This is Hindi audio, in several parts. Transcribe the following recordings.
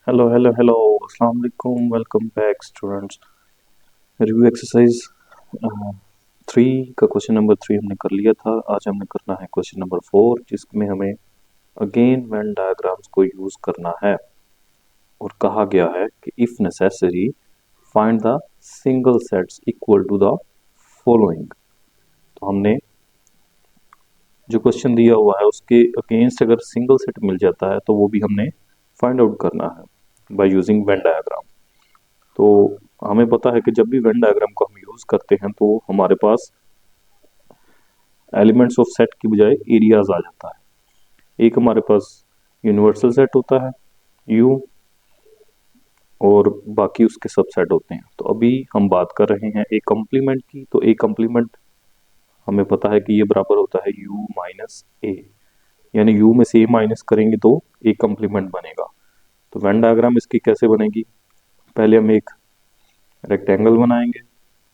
हेलो हेलो हेलो अस्सलाम वालेकुम। Welcome back students. Review exercise 3 का क्वेश्चन नंबर 3 हमने कर लिया था। आज हमने करना है क्वेश्चन नंबर 4, जिसमें हमें अगेन वेन डायग्राम्स को यूज करना है। और कहा गया है कि if necessary find the single sets equal to the following. तो हमने जो क्वेश्चन दिया हुआ है उसके अगेंस्ट अगर सिंगल सेट मिल जाता है तो वो भी हमने फाइंड आउट करना है बाय यूजिंग वेन डायग्राम। तो हमें पता है कि जब भी वेन डायग्राम को हम यूज करते हैं तो हमारे पास एलिमेंट्स ऑफ सेट की बजाय एरियाज आ जाता है। एक हमारे पास यूनिवर्सल सेट होता है यू, और बाकी उसके सब सेट होते हैं। तो अभी हम बात कर रहे हैं ए कॉम्प्लीमेंट की। तो ए कॉम्प्लीमेंट हमें पता है कि ये बराबर होता है यू माइनस ए, यानी यू में से ए माइनस करेंगे तो ए कॉम्प्लीमेंट बनेगा। तो वेन डायग्राम इसकी कैसे बनेगी? पहले हम एक रेक्टेंगल बनाएंगे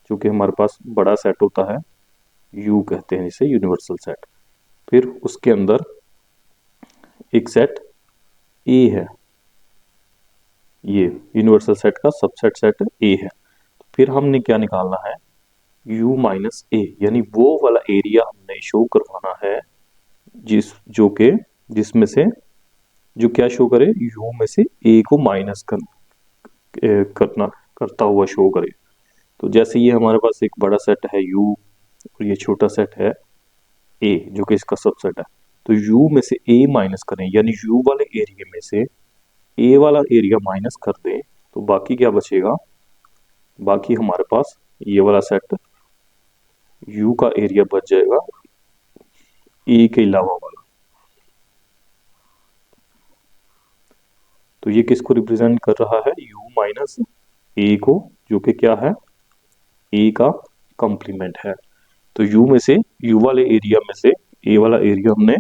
जो कि हमारे पास बड़ा सेट होता है, यू कहते हैं इसे, यूनिवर्सल सेट। फिर उसके अंदर एक सेट ए है, ये यूनिवर्सल सेट का सबसेट सेट ए है। तो फिर हमने क्या निकालना है? यू माइनस ए, यानी वो वाला एरिया हमने शो करवाना है जिसमें से जो क्या शो करे, यू में से ए को माइनस करना करता हुआ शो करे। तो जैसे ये हमारे पास एक बड़ा सेट है यू और ये छोटा सेट है ए जो कि इसका सबसेट है। तो यू में से ए माइनस करें, यानी यू वाले एरिया में से ए वाला एरिया माइनस कर दें, तो बाकी क्या बचेगा? बाकी हमारे पास ये वाला सेट यू का एरिया बच जाएगा ए के अलावा वाला। तो ये किसको रिप्रेजेंट कर रहा है? यू माइनस ए को, जो कि क्या है? ए का कॉम्प्लीमेंट है। तो यू में से, यू वाले एरिया में से ए वाला एरिया हमने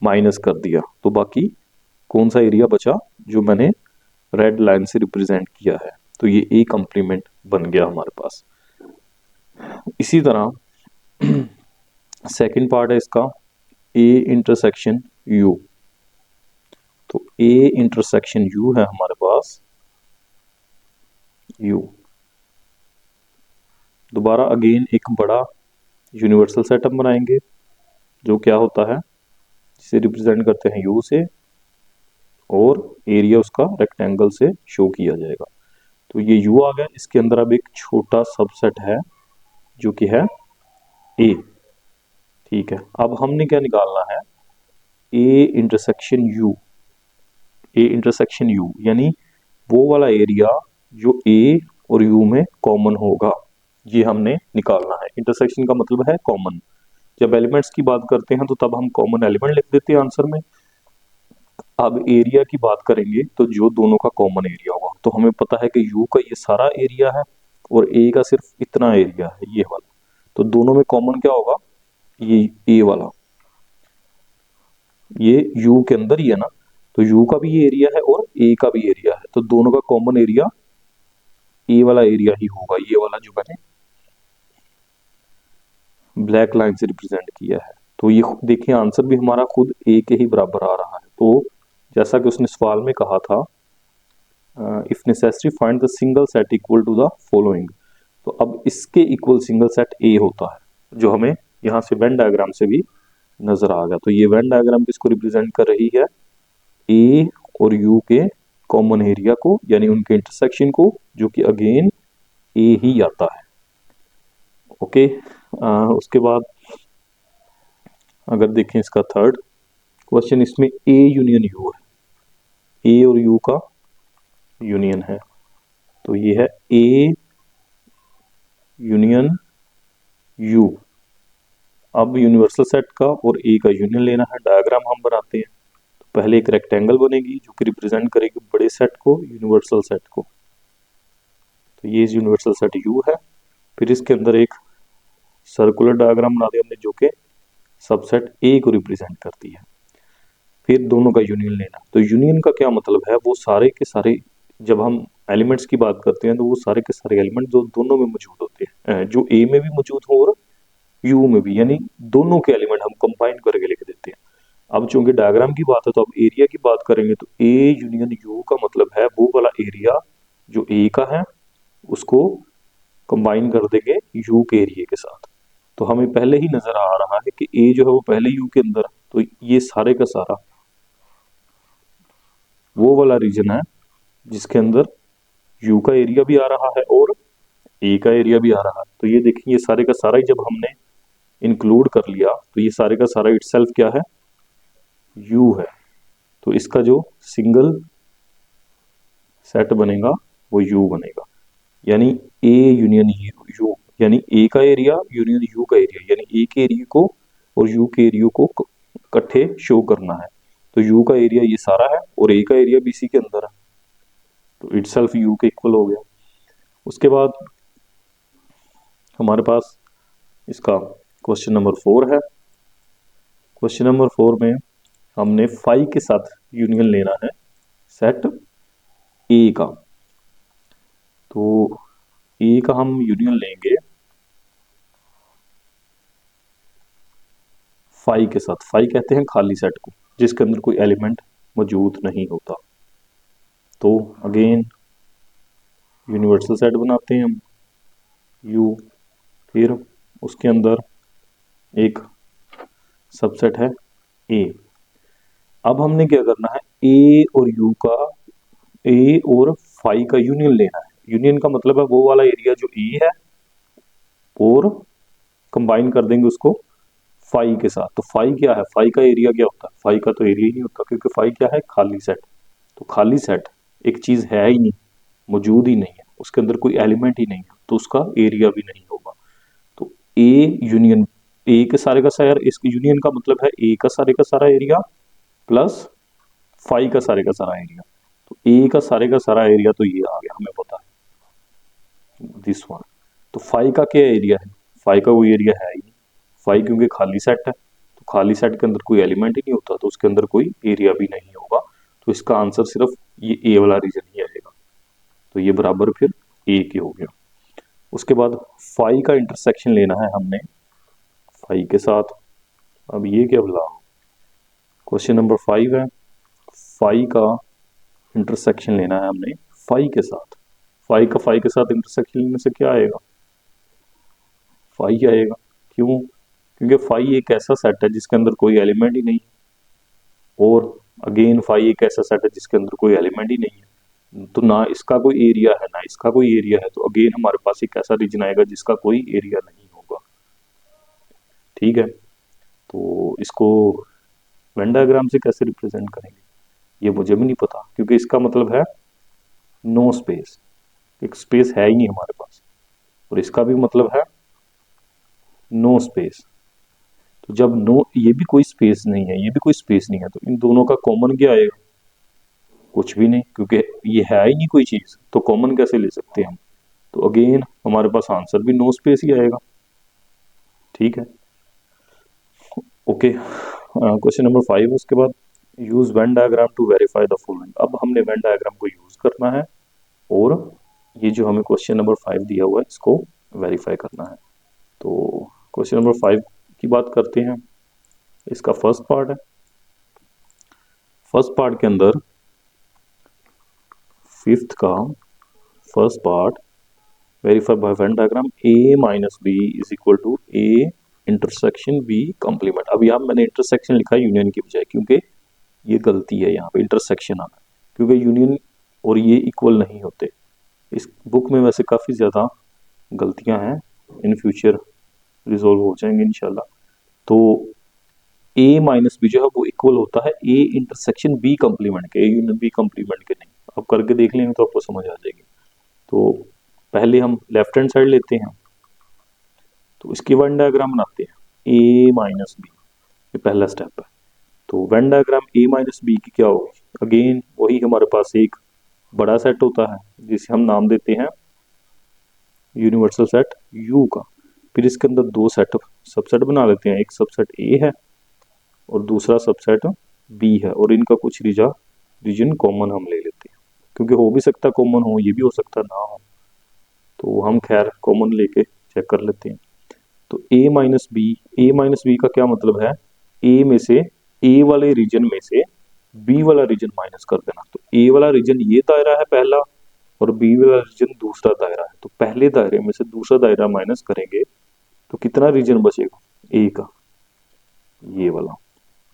माइनस कर दिया, तो बाकी कौन सा एरिया बचा जो मैंने रेड लाइन से रिप्रेजेंट किया है? तो ये ए कॉम्प्लीमेंट बन गया हमारे पास। इसी तरह सेकंड पार्ट है इसका ए इंटरसेक्शन यू। तो ए इंटरसेक्शन यू है हमारे पास, यू दोबारा अगेन एक बड़ा यूनिवर्सल सेटअप बनाएंगे जो क्या होता है, जिसे रिप्रेजेंट करते हैं यू से, और एरिया उसका रेक्टेंगल से शो किया जाएगा। तो ये यू आ गया, इसके अंदर अब एक छोटा सबसेट है जो कि है ए। ठीक है, अब हमने क्या निकालना है? A intersection you. A intersection you यानी वो वाला एरिया जो ए और यू में कॉमन होगा, ये हमने निकालना है। इंटरसेक्शन का मतलब है कॉमन। जब एलिमेंट्स की बात करते हैं तो तब हम कॉमन एलिमेंट लिख देते हैं आंसर में। अब एरिया की बात करेंगे तो जो दोनों का कॉमन एरिया होगा, तो हमें पता है कि यू का ये सारा एरिया है और ए का सिर्फ इतना एरिया है, ये वाला। तो दोनों में कॉमन क्या होगा? ये ए वाला, ये यू के अंदर ही है ना, तो यू का भी ये एरिया है और ए का भी एरिया है, तो दोनों का कॉमन एरिया ए वाला एरिया ही होगा, ये वाला जो मैंने ब्लैक लाइन से रिप्रेजेंट किया है। तो ये देखिए आंसर भी हमारा खुद ए के ही बराबर आ रहा है। तो जैसा कि उसने सवाल में कहा था, if necessary find the single set equal to the following. तो अब इसके इक्वल सिंगल सेट ए होता है, जो हमें यहाँ से वेन डायग्राम से भी नजर आ गया। तो ये वेन डायग्राम किसको रिप्रेजेंट कर रही है? ए और यू के कॉमन एरिया को, यानी उनके इंटरसेक्शन को, जो कि अगेन ए ही आता है। ओके, उसके बाद अगर देखें इसका थर्ड क्वेश्चन, इसमें ए यूनियन यू है, ए और यू का यूनियन है। तो ये है ए यूनियन यू। अब यूनिवर्सल सेट का और ए का यूनियन लेना है, डायग्राम हम बनाते हैं। तो पहले एक रेक्टेंगल बनेगी जो कि रिप्रेजेंट करेगी बड़े सेट को, यूनिवर्सल सेट को। तो ये यूनिवर्सल सेट यू है। फिर इसके अंदर एक सर्कुलर डायग्राम बना दिया हमने जो कि सबसेट ए को रिप्रेजेंट करती है। फिर दोनों का यूनियन लेना। तो यूनियन का क्या मतलब है? वो सारे के सारे, जब हम एलिमेंट्स की बात करते हैं तो वो सारे के सारे एलिमेंट जो दोनों में मौजूद होते हैं, जो ए में भी मौजूद हो और यू में भी, यानी दोनों के एलिमेंट हम कंबाइन करके लिख देते हैं। अब चूंकि डायग्राम की बात है तो अब एरिया की बात करेंगे, तो ए यूनियन यू का मतलब है वो वाला एरिया जो ए का है उसको कंबाइन कर देंगे यू के एरिया के साथ। तो हमें पहले ही नजर आ रहा है कि ए जो है वो पहले यू के अंदर है, तो ये सारे का सारा वो वाला रीजन है जिसके अंदर यू का एरिया भी आ रहा है और ए का एरिया भी आ रहा है। तो ये देखिए, ये सारे का सारा ही जब हमने इंक्लूड कर लिया तो ये सारे का सारा इटसेल्फ क्या है, यू है। तो इसका जो सिंगल सेट बनेगा वो यू बनेगा, यानी ए यूनियन यू, यानी ए का एरिया यूनियन यू का एरिया, यानी ए के एरिया को और यू के एरिया को इकट्ठे शो करना है। तो यू का एरिया ये सारा है और ए का एरिया भी इसी के अंदर है, तो इटसेल्फ यू के इक्वल हो गया। उसके बाद हमारे पास इसका क्वेश्चन नंबर 4 है। क्वेश्चन नंबर 4 में हमने फाई के साथ यूनियन लेना है सेट ए का। तो ए का हम यूनियन लेंगे फाई के साथ। फाई कहते हैं खाली सेट को जिसके अंदर कोई एलिमेंट मौजूद नहीं होता। तो अगेन यूनिवर्सल सेट बनाते हैं हम यू, फिर उसके अंदर एक सबसेट है ए। अब हमने क्या करना है, ए और यू का, ए और फाई का यूनियन लेना है। यूनियन का मतलब है वो वाला एरिया जो ए है और कंबाइन कर देंगे उसको फाई के साथ। तो फाई क्या है, फाई का एरिया क्या होता है, फाई का तो एरिया ही नहीं होता, क्योंकि फाई क्या है, खाली सेट। तो खाली सेट एक चीज है ही नहीं, मौजूद ही नहीं है, उसके अंदर कोई एलिमेंट ही नहीं है, तो उसका एरिया भी नहीं होगा। तो ए यूनियन, ए के सारे का सारा, इस यूनियन का मतलब है ए का सारा एरिया प्लस फाई का सारे का सारा एरिया। तो ए का सारा एरिया तो ये आ गया, हमें पता है दिस वन। तो फाई का क्या एरिया है, फाई का कोई एरिया है ही नहीं, फाई क्योंकि खाली सेट है, तो खाली सेट के अंदर कोई एलिमेंट ही नहीं होता, तो उसके अंदर कोई एरिया भी नहीं होगा। तो इसका आंसर सिर्फ ये ए वाला रीजन ही आएगा। तो ये बराबर फिर ए के हो गया। उसके बाद फाई का इंटरसेक्शन लेना है हमने फाई के साथ। अब ये क्या बोला, क्वेश्चन नंबर 5 है, फाई का इंटरसेक्शन लेना है हमने फाई के साथ। फाई के साथ इंटरसेक्शन लेने से क्या आएगा, फाई आएगा। क्यों, क्योंकि फाई एक ऐसा सेट है जिसके अंदर कोई एलिमेंट ही नहीं, और अगेन फाई एक ऐसा सेट है जिसके अंदर कोई एलिमेंट ही नहीं है, तो ना इसका कोई एरिया है ना इसका कोई एरिया है, तो अगेन हमारे पास एक ऐसा रीजन आएगा जिसका कोई एरिया नहीं होगा। ठीक है, तो इसको वेन डायग्राम से कैसे रिप्रेजेंट करेंगे ये मुझे भी नहीं पता, क्योंकि इसका मतलब है नो स्पेस, एक स्पेस है ही नहीं हमारे पास, और इसका भी मतलब है नो स्पेस। तो जब नो, ये भी कोई स्पेस नहीं है, ये भी कोई स्पेस नहीं है, तो इन दोनों का कॉमन क्या आएगा, कुछ भी नहीं, क्योंकि ये है ही नहीं कोई चीज, तो कॉमन कैसे ले सकते हैं हम। तो अगेन हमारे पास आंसर भी नो स्पेस ही आएगा। ठीक है, ओके। क्वेश्चन नंबर 5 उसके बाद, use venn diagram to verify the following. अब हमने वेन डायग्राम को यूज करना है और ये जो हमें क्वेश्चन नंबर 5 दिया हुआ है इसको वेरीफाई करना है। तो क्वेश्चन नंबर 5 की बात करते हैं। इसका फर्स्ट पार्ट है, फर्स्ट पार्ट के अंदर फिफ्थ का first part, verify by venn diagram A minus B is equal to A intersection B complement. अब यहाँ मैंने इंटरसेक्शन लिखा है यूनियन की बजाय, क्योंकि ये गलती है, यहाँ पे इंटरसेक्शन आना है, क्योंकि यूनियन और ये इक्वल नहीं होते। इस बुक में वैसे काफ़ी ज़्यादा गलतियां हैं, इन फ्यूचर रिजोल्व हो जाएंगे इंशाल्लाह। तो ए माइनस बी जो है वो इक्वल होता है ए इंटरसेक्शन बी कॉम्प्लीमेंट के, ए यूनियन बी कॉम्प्लीमेंट के नहीं। आप करके देख लेंगे तो आपको समझ आ जाएगी। तो पहले हम लेफ्ट हैंड साइड लेते हैं, तो इसकी वेन डायग्राम बनाते हैं ए माइनस बी, ये पहला स्टेप है। तो venn diagram A minus B की क्या होगी, अगेन वही हमारे पास एक बड़ा सेट होता है जिसे हम नाम देते हैं यूनिवर्सल सेट यू का। फिर इसके अंदर दो सेट सबसेट बना लेते हैं, एक सबसेट ए है और दूसरा सबसेट बी है, और इनका कुछ रीजन कॉमन हम ले लेते हैं, क्योंकि हो भी सकता कॉमन हो, ये भी हो सकता ना हो, तो हम खैर कॉमन लेके चेक कर लेते हैं। तो ए माइनस बी का क्या मतलब है, ए में से ए वाले रीजन में से बी वाला रीजन माइनस कर देना। तो ए वाला रीजन ये दायरा है पहला, और बी वाला रीजन दूसरा दायरा है। तो पहले दायरे में से दूसरा दायरा माइनस करेंगे तो कितना रीजन बचेगा, ए का, ये वाला,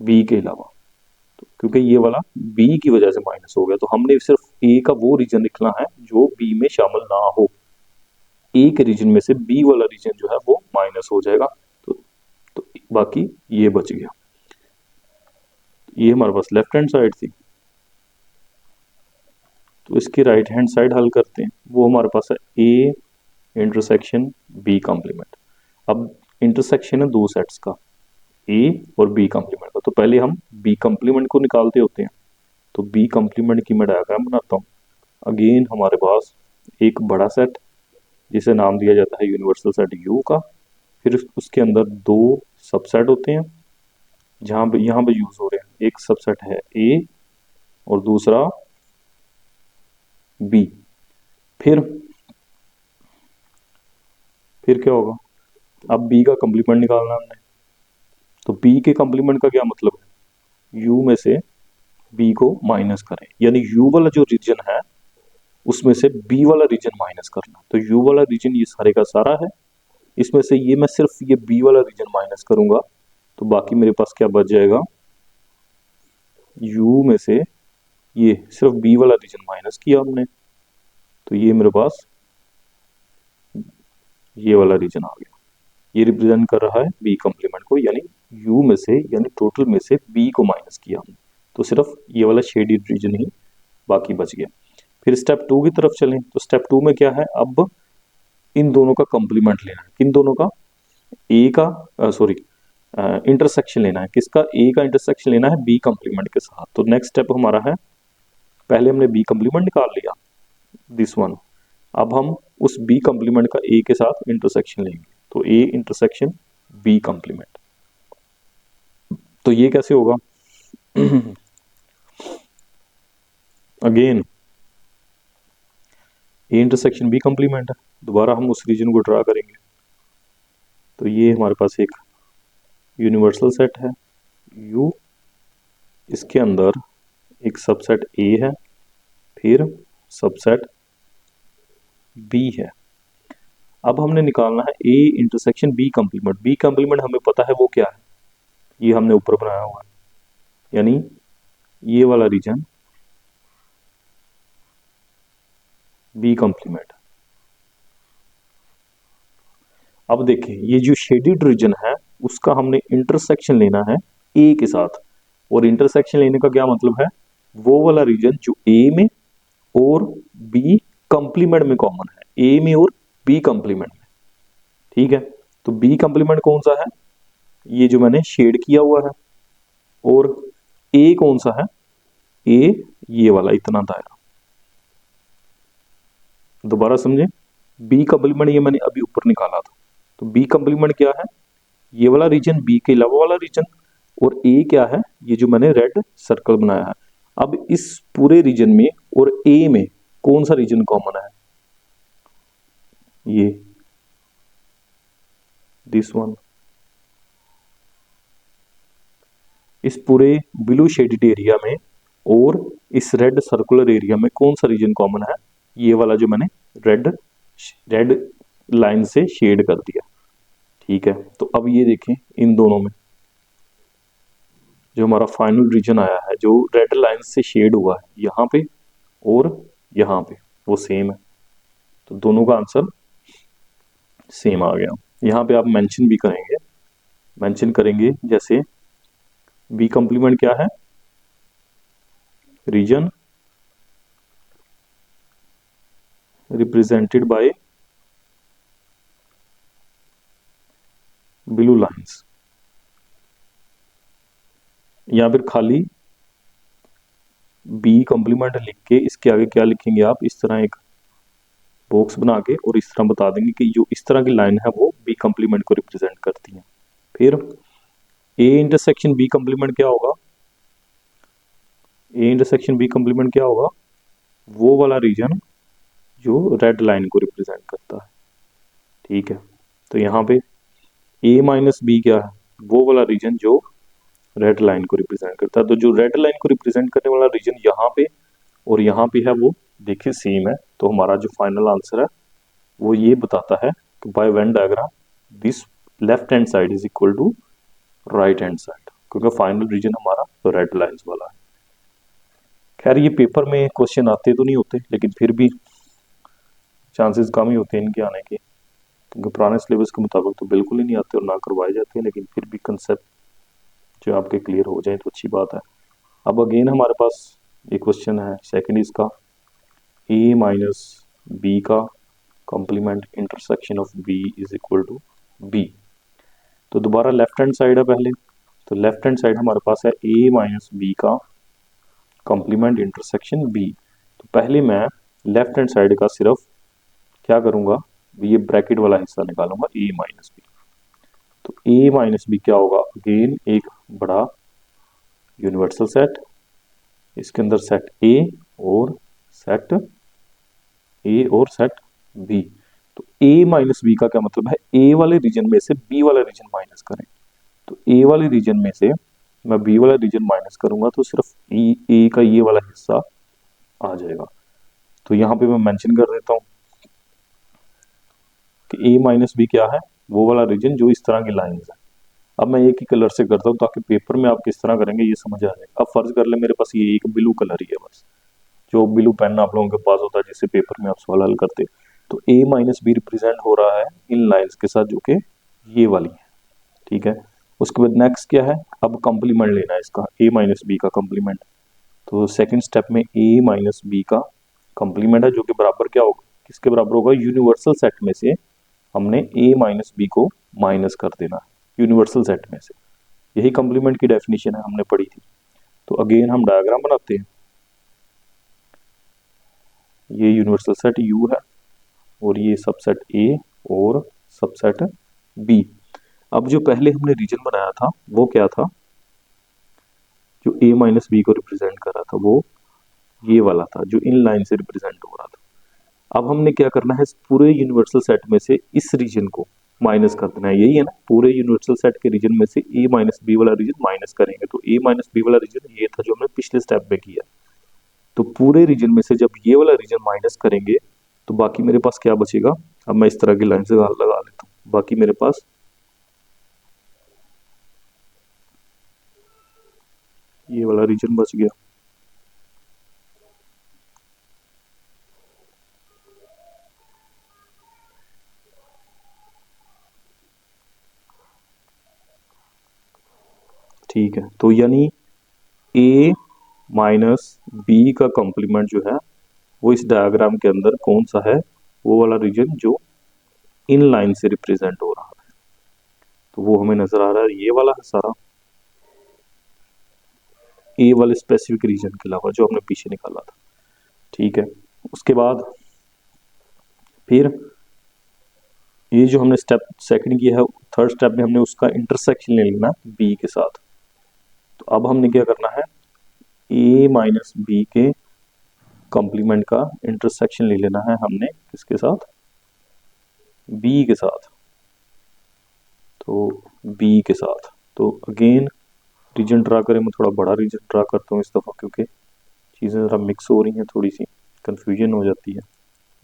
बी के अलावा। तो क्योंकि ये वाला बी की वजह से माइनस हो गया, तो हमने सिर्फ ए का वो रीजन लिखना है जो बी में शामिल ना हो। ए के रीजन में से बी वाला रीजन जो है वो माइनस हो जाएगा। तो बाकी ये बच गया। ये हमारे पास लेफ्ट हैंड साइड थी, तो इसकी राइट हैंड साइड हल करते हैं। वो हमारे पास है ए इंटरसेक्शन बी कॉम्प्लीमेंट। अब इंटरसेक्शन है दो सेट्स का, ए और बी कॉम्प्लीमेंट का। तो पहले हम बी कॉम्प्लीमेंट को निकालते होते हैं। तो बी कॉम्प्लीमेंट की मैं डायग्राम बनाता हूँ। अगेन हमारे पास एक बड़ा सेट जिसे नाम दिया जाता है यूनिवर्सल सेट यू का। फिर उसके अंदर दो सबसेट होते हैं जहां पे यहाँ पे यूज हो रहे हैं। एक सबसेट है ए और दूसरा बी। फिर क्या होगा, अब बी का कंप्लीमेंट निकालना हमने। तो बी के कंप्लीमेंट का क्या मतलब है, यू में से बी को माइनस करें, यानी यू वाला जो रीजन है उसमें से बी वाला रीजन माइनस करना। तो यू वाला रीजन ये सारे का सारा है, इसमें से ये मैं सिर्फ ये बी वाला रीजन माइनस करूंगा। तो बाकी मेरे पास क्या बच जाएगा, यू में से ये सिर्फ बी वाला रीजन माइनस किया हमने, तो ये मेरे पास ये वाला रीजन आ गया। ये रिप्रेजेंट कर रहा है बी कॉम्प्लीमेंट को, यानी यू में से, यानी टोटल में से बी को माइनस किया हमने। तो सिर्फ ये वाला शेडेड रीजन ही बाकी बच गया। फिर स्टेप 2 की तरफ चलें। तो स्टेप 2 में क्या है, अब इन दोनों का कॉम्प्लीमेंट लेना है। किन दोनों का, ए का सॉरी इंटरसेक्शन लेना है। किसका, ए का इंटरसेक्शन लेना है बी कॉम्प्लीमेंट के साथ। तो नेक्स्ट स्टेप हमारा है, पहले हमने बी कॉम्प्लीमेंट निकाल लिया, दिस वन। अब हम उस बी कॉम्प्लीमेंट का ए के साथ इंटरसेक्शन लेंगे। तो ए इंटरसेक्शन बी कॉम्प्लीमेंट। तो ये कैसे होगा again A intersection B complement है, दोबारा हम उस रीजन को ड्रा करेंगे। तो ये हमारे पास एक यूनिवर्सल सेट है यू, इसके अंदर एक सबसेट ए है, फिर सबसेट बी है। अब हमने निकालना है A intersection B complement. B complement हमें पता है वो क्या है, ये हमने ऊपर बनाया हुआ है, यानी ये वाला रीजन बी कॉम्प्लीमेंट। अब देखें, ये जो शेडेड रीजन है उसका हमने इंटरसेक्शन लेना है ए के साथ। और इंटरसेक्शन लेने का क्या मतलब है, वो वाला रीजन जो ए में और बी कॉम्प्लीमेंट में कॉमन है, ए में और बी कॉम्प्लीमेंट में। ठीक है, तो बी कॉम्प्लीमेंट कौन सा है, ये जो मैंने शेड किया हुआ है। और ए कौन सा है, ए ये वाला इतना दायरा। दोबारा समझे, बी कॉम्प्लीमेंट ये मैंने अभी ऊपर निकाला था। तो बी कॉम्प्लीमेंट क्या है, ये वाला रीजन, बी के अलावा वाला रीजन। और ए क्या है, ये जो मैंने रेड सर्कल बनाया है। अब इस पूरे रीजन में और ए में कौन सा रीजन कॉमन है, ये दिस वन। इस पूरे ब्लू शेडेड एरिया में और इस रेड सर्कुलर एरिया में कौन सा रीजन कॉमन है, ये वाला जो मैंने रेड लाइन से शेड कर दिया। ठीक है, तो अब ये देखें, इन दोनों में जो हमारा फाइनल रीजन आया है जो रेड लाइन से शेड हुआ है, यहाँ पे और यहाँ पे वो सेम है। तो दोनों का आंसर सेम आ गया। यहाँ पे आप मेंशन भी करेंगे, मेंशन करेंगे जैसे बी कॉम्प्लीमेंट क्या है, region represented by blue lines, या फिर खाली बी कॉम्प्लीमेंट लिख के इसके आगे क्या लिखेंगे आप, इस तरह एक बॉक्स बना के और इस तरह बता देंगे कि जो इस तरह की लाइन है वो बी कॉम्प्लीमेंट को रिप्रेजेंट करती है। फिर ए इंटरसेक्शन बी कॉम्प्लीमेंट क्या होगा, ए इंटरसेक्शन बी कॉम्प्लीमेंट क्या होगा, वो वाला रीजन जो रेड लाइन को रिप्रेजेंट करता है। ठीक है, तो यहाँ पे ए माइनस बी क्या है, वो वाला रीजन जो रेड लाइन को रिप्रेजेंट करता है। तो जो रेड लाइन को रिप्रेजेंट करने वाला रीजन यहाँ पे और यहाँ पे है वो देखिए सेम है। तो हमारा जो फाइनल आंसर है वो ये बताता है कि by venn diagram this left hand side is equal to right hand side, क्योंकि फाइनल रीजन हमारा तो रेड लाइंस वाला है। खैर ये पेपर में क्वेश्चन आते तो नहीं होते, लेकिन फिर भी चांसेस कम ही होते हैं इनके आने के, क्योंकि पुराने सिलेबस के मुताबिक तो बिल्कुल ही नहीं आते और ना करवाए जाते हैं। लेकिन फिर भी कंसेप्ट जो आपके क्लियर हो जाए तो अच्छी बात है। अब अगेन हमारे पास एक क्वेश्चन है सेकंड इसका, ए माइनस बी का complement intersection of B is equal to B. तो दोबारा लेफ्ट हैंड साइड है पहले, तो लेफ्ट हैंड साइड हमारे पास है ए माइनस बी का कॉम्प्लीमेंट इंटरसेक्शन बी। तो पहले मैं लेफ्ट हैंड साइड का सिर्फ क्या करूंगा, ये ब्रैकेट वाला हिस्सा निकालूंगा ए माइनस बी। तो ए माइनस बी क्या होगा, अगेन एक बड़ा यूनिवर्सल सेट, इसके अंदर सेट ए और सेट बी। तो ए माइनस बी का क्या मतलब है, ए वाले रीजन में से बी वाला रीजन माइनस करें। तो ए वाले रीजन में से मैं बी वाला रीजन माइनस करूंगा तो सिर्फ ए का ये वाला हिस्सा आ जाएगा। तो यहाँ पे मैं मेंशन कर देता हूँ कि ए माइनस बी क्या है, वो वाला रीजन जो इस तरह की लाइंस है। अब मैं एक ही कलर से करता हूँ ताकि पेपर में आप किस तरह करेंगे ये समझ आ जाएगा। अब फर्ज कर ले मेरे पास ये एक ब्लू कलर ही है बस, जो ब्लू पेन आप लोगों के पास होता है जिससे पेपर में आप सवाल हल करते। तो ए माइनस बी रिप्रेजेंट हो रहा है इन लाइंस के साथ जो कि ये वाली है, ठीक है। उसके बाद नेक्स्ट क्या है, अब कॉम्प्लीमेंट लेना है इसका, ए माइनस बी का कॉम्प्लीमेंट। तो सेकंड स्टेप में ए माइनस बी का कॉम्प्लीमेंट है जो कि बराबर क्या होगा, किसके बराबर होगा, यूनिवर्सल सेट में से हमने ए माइनस बी को माइनस कर देना है यूनिवर्सल सेट में से। यही कॉम्प्लीमेंट की डेफिनेशन है, हमने पढ़ी थी। तो अगेन हम डायग्राम बनाते हैं, ये यूनिवर्सल सेट यू है और ये सबसेट ए और सबसेट बी। अब जो पहले हमने रीजन बनाया था वो क्या था, जो ए माइनस बी को रिप्रेजेंट कर रहा था वो ये वाला था जो इन लाइन से रिप्रेजेंट हो रहा था। अब हमने क्या करना है, पूरे यूनिवर्सल सेट में से इस रीजन को माइनस कर देना है, यही है ना, पूरे यूनिवर्सल सेट के रीजन में से ए माइनस बी वाला रीजन माइनस करेंगे। तो ए माइनस बी वाला रीजन ये था जो हमने पिछले स्टेप में किया। तो पूरे रीजन में से जब ये वाला रीजन माइनस करेंगे तो बाकी मेरे पास क्या बचेगा, अब मैं इस तरह की लाइन से लगा लेता हूँ, बाकी मेरे पास ये वाला रीजन बच गया। ठीक है, तो यानी ए माइनस बी का कॉम्प्लीमेंट जो है वो इस डायग्राम के अंदर कौन सा है, वो वाला रीजन जो इन लाइन से रिप्रेजेंट हो रहा है। तो वो हमें नजर आ रहा है ये वाला है सारा, ए वाले स्पेसिफिक रीजन के अलावा जो हमने पीछे निकाला था, ठीक है। उसके बाद फिर ये जो हमने स्टेप सेकंड किया है, थर्ड स्टेप में हमने उसका इंटरसेक्शन ले लेना बी के साथ। तो अब हमने क्या करना है, ए माइनस बी के कॉम्प्लीमेंट का इंटरसेक्शन ले लेना है हमने किसके साथ, बी के साथ। तो बी के साथ, तो अगेन रीजन ड्रा करें, मैं थोड़ा बड़ा रीजन ड्रा करता हूँ इस दफ़ा क्योंकि चीज़ें ज़रा मिक्स हो रही हैं, थोड़ी सी कन्फ्यूजन हो जाती है,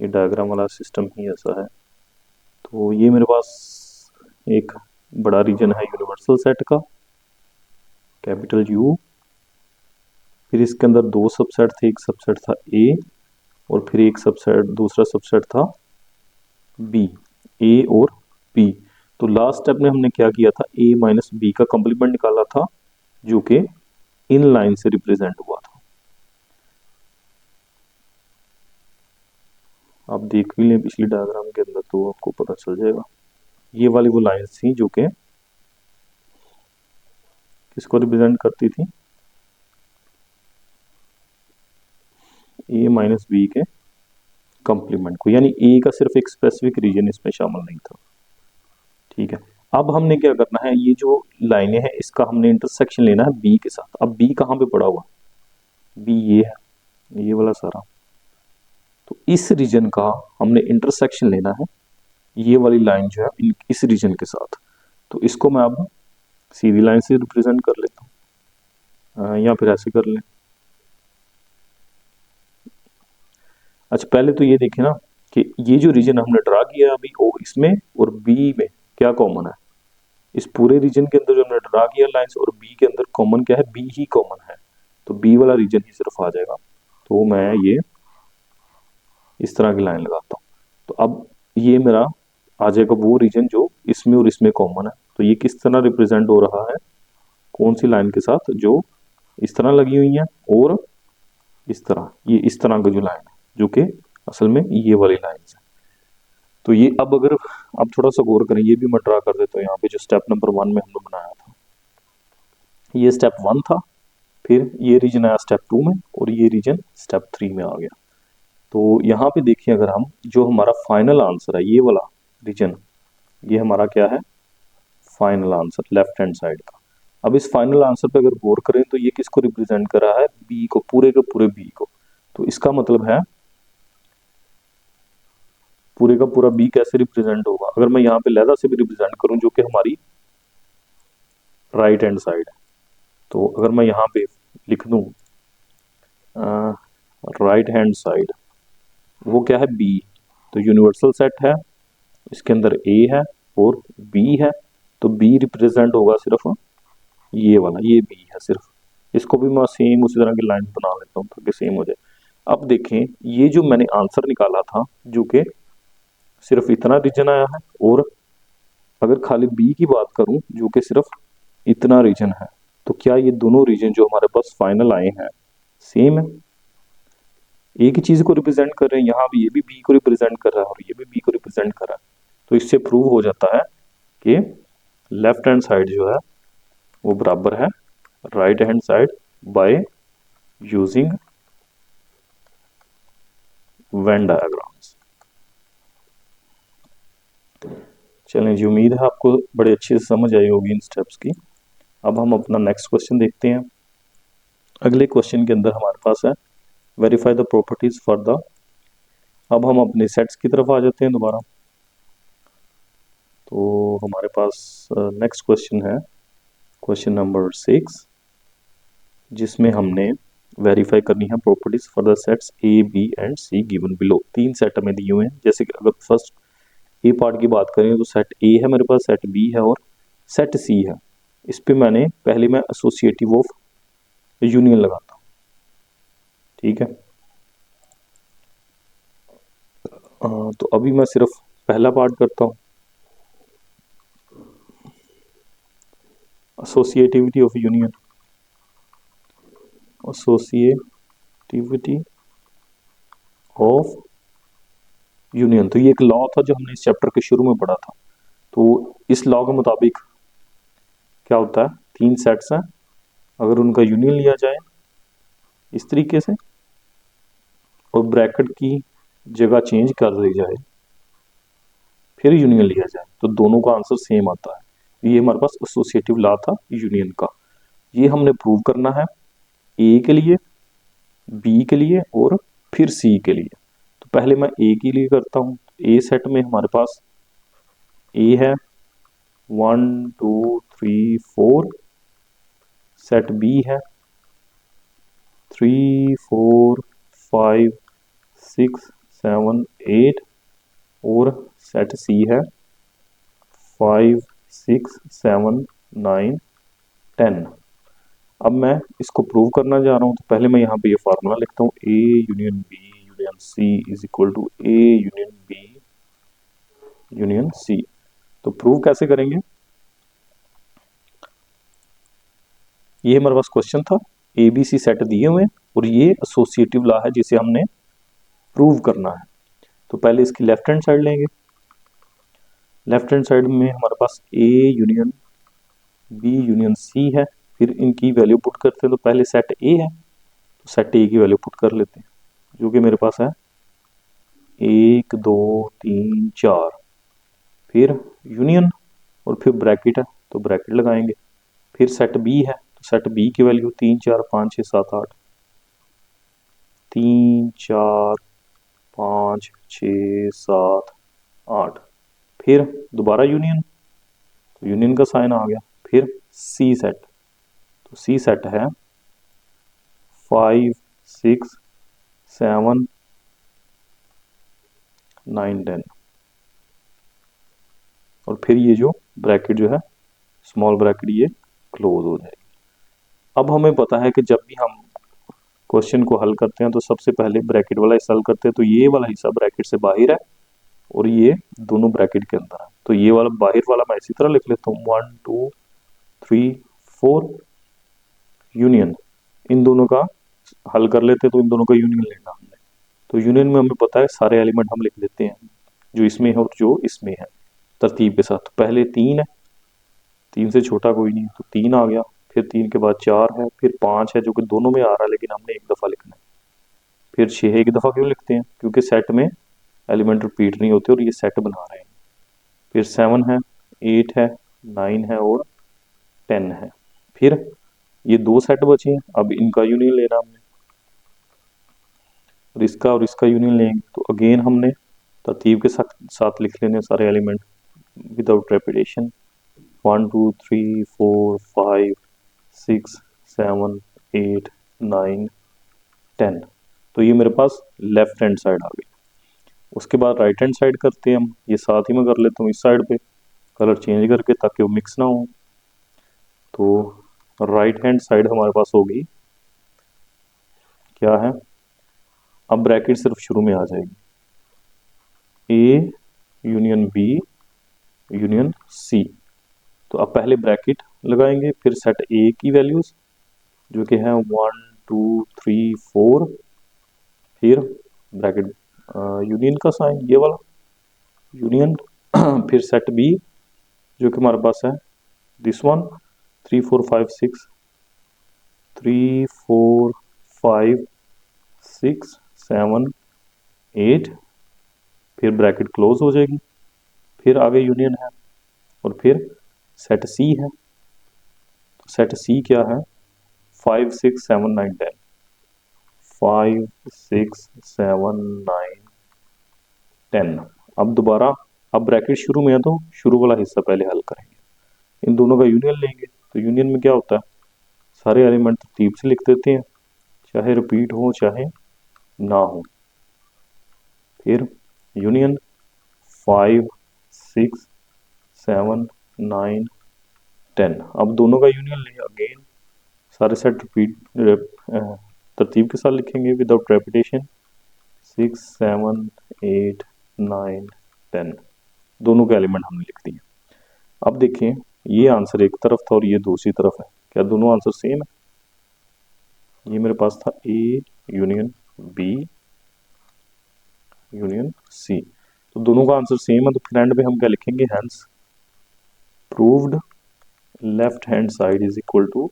ये डायग्राम वाला सिस्टम ही ऐसा है। तो ये मेरे पास एक बड़ा रीजन है यूनिवर्सल सेट का, कैपिटल यू। फिर इसके अंदर दो सबसेट थे, एक सबसेट था ए और फिर एक सबसेट, दूसरा सबसेट था बी, ए और बी। तो लास्ट स्टेप में हमने क्या किया था, ए माइनस बी का कॉम्प्लीमेंट निकाला था जो कि इन लाइन से रिप्रेजेंट हुआ था। आप देख भी लें पिछली डायग्राम के अंदर तो आपको पता चल जाएगा, ये वाली वो लाइंस थी जो कि किसको रिप्रेजेंट करती थी, ए माइनस बी के कॉम्प्लीमेंट को, यानी ए का सिर्फ एक स्पेसिफिक रीजन इसमें शामिल नहीं था, ठीक है। अब हमने क्या करना है, ये जो लाइनें हैं इसका हमने इंटरसेक्शन लेना है बी के साथ। अब बी कहाँ पे पड़ा हुआ, बी ये है, ये वाला सारा। तो इस रीजन का हमने इंटरसेक्शन लेना है, ये वाली लाइन जो है इस रीजन के साथ। तो इसको मैं अब सीधी लाइन से रिप्रेजेंट कर लेता हूँ। या फिर ऐसे कर लें। अच्छा पहले तो ये देखें ना कि ये जो रीजन हमने ड्रा किया अभी ओ इसमें और बी में क्या कॉमन है। इस पूरे रीजन के अंदर जो हमने ड्रा किया लाइंस और बी के अंदर कॉमन क्या है, बी ही कॉमन है। तो बी वाला रीजन ही सिर्फ आ जाएगा। तो मैं ये इस तरह की लाइन लगाता हूँ। तो अब ये मेरा आ जाएगा वो रीजन जो इसमें और इसमें कॉमन है। तो ये किस तरह रिप्रेजेंट हो रहा है, कौन सी लाइन के साथ, जो इस तरह लगी हुई है और इस तरह, ये इस तरह की जो लाइन है जो कि असल में ये वाली लाइन है। तो ये अब अगर आप थोड़ा सा गौर करें, ये भी मैं ड्रा कर देता हूँ यहाँ पे जो स्टेप नंबर 1 में हमने बनाया था। ये स्टेप 1 था, फिर ये रीजन आया स्टेप 2 में और ये रीजन स्टेप 3 में आ गया। तो यहाँ पे देखिए अगर हम जो हमारा फाइनल आंसर है ये वाला रीजन, ये हमारा क्या है, final answer left hand side का। अब इस फाइनल आंसर पे अगर गौर करें तो ये किसको रिप्रेजेंट कर रहा है, बी को, पूरे के पूरे बी को। तो इसका मतलब है पूरे का पूरा बी कैसे रिप्रेजेंट होगा, अगर मैं यहाँ पे लहदा से भी रिप्रेजेंट करूं जो कि हमारी राइट हैंड साइड है। तो अगर मैं यहाँ पे लिख दूं राइट हैंड साइड, वो क्या है, बी। तो यूनिवर्सल सेट है, इसके अंदर ए है और बी है। तो बी रिप्रेजेंट होगा सिर्फ ये वाला, ये बी है सिर्फ। इसको भी मैं सेम उसी तरह की लाइन बना लेता हूँ ताकि सेम हो जाए। अब देखें ये जो मैंने आंसर निकाला था जो कि सिर्फ इतना रीजन आया है, और अगर खाली बी की बात करूं जो कि सिर्फ इतना रीजन है, तो क्या ये दोनों रीजन जो हमारे पास फाइनल आए हैं सेम है, एक ही चीज को रिप्रेजेंट कर रहे हैं। यहाँ भी ये भी बी को रिप्रेजेंट कर रहा है और ये भी बी को रिप्रेजेंट कर रहा है। तो इससे प्रूव हो जाता है कि लेफ्ट हैंड साइड जो है वो बराबर है right hand side by using Venn diagrams. चलें जी, उम्मीद है आपको बड़े अच्छे से समझ आई होगी इन स्टेप्स की। अब हम अपना नेक्स्ट क्वेश्चन देखते हैं। अगले क्वेश्चन के अंदर हमारे पास है verify the properties for the. अब हम अपने सेट्स की तरफ आ जाते हैं दोबारा। तो हमारे पास नेक्स्ट क्वेश्चन है क्वेश्चन नंबर 6, जिसमें हमने वेरीफाई करनी है properties for the sets A B and C given below. 3 set हमें दिए हुए हैं। जैसे कि अगर फर्स्ट ए पार्ट की बात करें तो सेट ए है मेरे पास, सेट बी है और सेट सी है। इस पे मैंने पहले मैं एसोसिएटिव ऑफ यूनियन लगाता हूँ, ठीक है। तो अभी मैं सिर्फ पहला पार्ट करता हूँ, associativity of union. Associativity of union, तो ये एक लॉ था जो हमने इस चैप्टर के शुरू में पढ़ा था। तो इस लॉ के मुताबिक क्या होता है, 3 सेट्स हैं, अगर उनका यूनियन लिया जाए इस तरीके से और ब्रैकेट की जगह चेंज कर दी जाए फिर यूनियन लिया जाए तो दोनों का आंसर सेम आता है। ये हमारे पास एसोसिएटिव लॉ था यूनियन का। ये हमने प्रूव करना है ए के लिए, बी के लिए और फिर सी के लिए। तो पहले मैं ए के लिए करता हूँ। ए सेट में हमारे पास ए है 1 2 3 4, सेट बी है 3 4 5 6 7 8 और सेट सी है 5 6 7 9 10। अब मैं इसको प्रूव करना जा रहा हूँ। तो पहले मैं यहाँ पे ये फार्मूला लिखता हूँ, A union B union C is equal to A union B union C. तो प्रूव कैसे करेंगे, ये हमारे पास क्वेश्चन था, ए बी सी सेट दिए हुए और ये एसोसिएटिव लॉ है जिसे हमने प्रूव करना है। तो पहले इसकी लेफ्ट हैंड साइड लेंगे। लेफ्ट हैंड साइड में हमारे पास A union B union C है, फिर इनकी वैल्यू पुट करते हैं। तो पहले सेट ए है तो सेट ए की वैल्यू पुट कर लेते हैं जो कि मेरे पास है 1 2 3 4, फिर यूनियन और फिर ब्रैकेट है तो ब्रैकेट लगाएंगे। फिर सेट बी है तो सेट बी की वैल्यू 3 4 5 6 7 8, 3 4 5 6 7 8, फिर दोबारा यूनियन, तो यूनियन का साइन आ गया। फिर सी सेट, तो सी सेट है 5 6 7 9 10 और फिर ये जो ब्रैकेट जो है स्मॉल ब्रैकेट ये क्लोज हो जाएगी। अब हमें पता है कि जब भी हम क्वेश्चन को हल करते हैं तो सबसे पहले ब्रैकेट वाला हिस्सा हल करते हैं, तो ये वाला हिस्सा ब्रैकेट से बाहर है और ये दोनों ब्रैकेट के अंदर है। तो ये वाला बाहर वाला मैं इसी तरह लिख लेता हूँ 1 2 3 4 यूनियन, इन दोनों का हल कर लेते हैं तो इन दोनों का यूनियन लेना हमने। तो यूनियन में हमें पता है सारे एलिमेंट हम लिख देते हैं जो इसमें है और जो इसमें है तरतीब के साथ। तो पहले 3 है, 3 से छोटा कोई नहीं तो 3 आ गया, फिर 3 के बाद 4 है, फिर 5 है जो कि दोनों में आ रहा है लेकिन हमने एक दफ़ा लिखना है, फिर 6 एक दफ़ा क्यों लिखते हैं क्योंकि सेट में एलिमेंट रिपीट नहीं होते और ये सेट बना रहे हैं, फिर 7 है, 8 है, 9 है और 10 है। फिर ये 2 सेट बचे हैं, अब इनका यूनियन लेना हमने और इसका यूनियन लेंगे तो अगेन हमने तरतीब के साथ लिख लेने सारे एलिमेंट विदाउट रेपिटेशन 1 2 3 4 5 6 7 8 9 10। तो ये मेरे पास लेफ्ट हैंड साइड आ गई। उसके बाद राइट हैंड साइड करते हैं हम, ये साथ ही में कर लेता हूँ इस साइड पे कलर चेंज करके ताकि वो मिक्स ना हो। तो राइट हैंड साइड हमारे पास होगी क्या है, अब ब्रैकेट सिर्फ शुरू में आ जाएगी A union B union C. तो अब पहले ब्रैकेट लगाएंगे, फिर सेट ए की वैल्यूज जो कि है 1 2 3 4, फिर ब्रैकेट यूनियन का साइन ये वाला यूनियन फिर सेट बी जो कि हमारे पास है दिस वन 3 4 5 6 3 4 5 6 7 8, फिर ब्रैकेट क्लोज हो जाएगी, फिर आगे यूनियन है और फिर सेट सी है। तो सेट सी क्या है 5 6 7 9 10, 5 6 7 9 10। अब दोबारा अब ब्रैकेट शुरू में है तो शुरू वाला हिस्सा पहले हल करेंगे, इन दोनों का यूनियन लेंगे। तो यूनियन में क्या होता है सारे एलिमेंट तरतीब से लिख देते हैं चाहे रिपीट हो चाहे ना हो, फिर यूनियन 5 6 7 9 10। अब दोनों का यूनियन लें अगेन सारे सेट रिपीट तरतीब के साथ लिखेंगे विदाउट रेपिटेशन 6 7 8 9 10, दोनों के एलिमेंट हमने लिख दिए। अब देखें ये आंसर एक तरफ था और ये दूसरी तरफ है, क्या दोनों आंसर सेम है? ये मेरे पास था A union B union C, तो दोनों का आंसर सेम है। तो फिर एंड में हम क्या लिखेंगे hence proved left hand side is equal to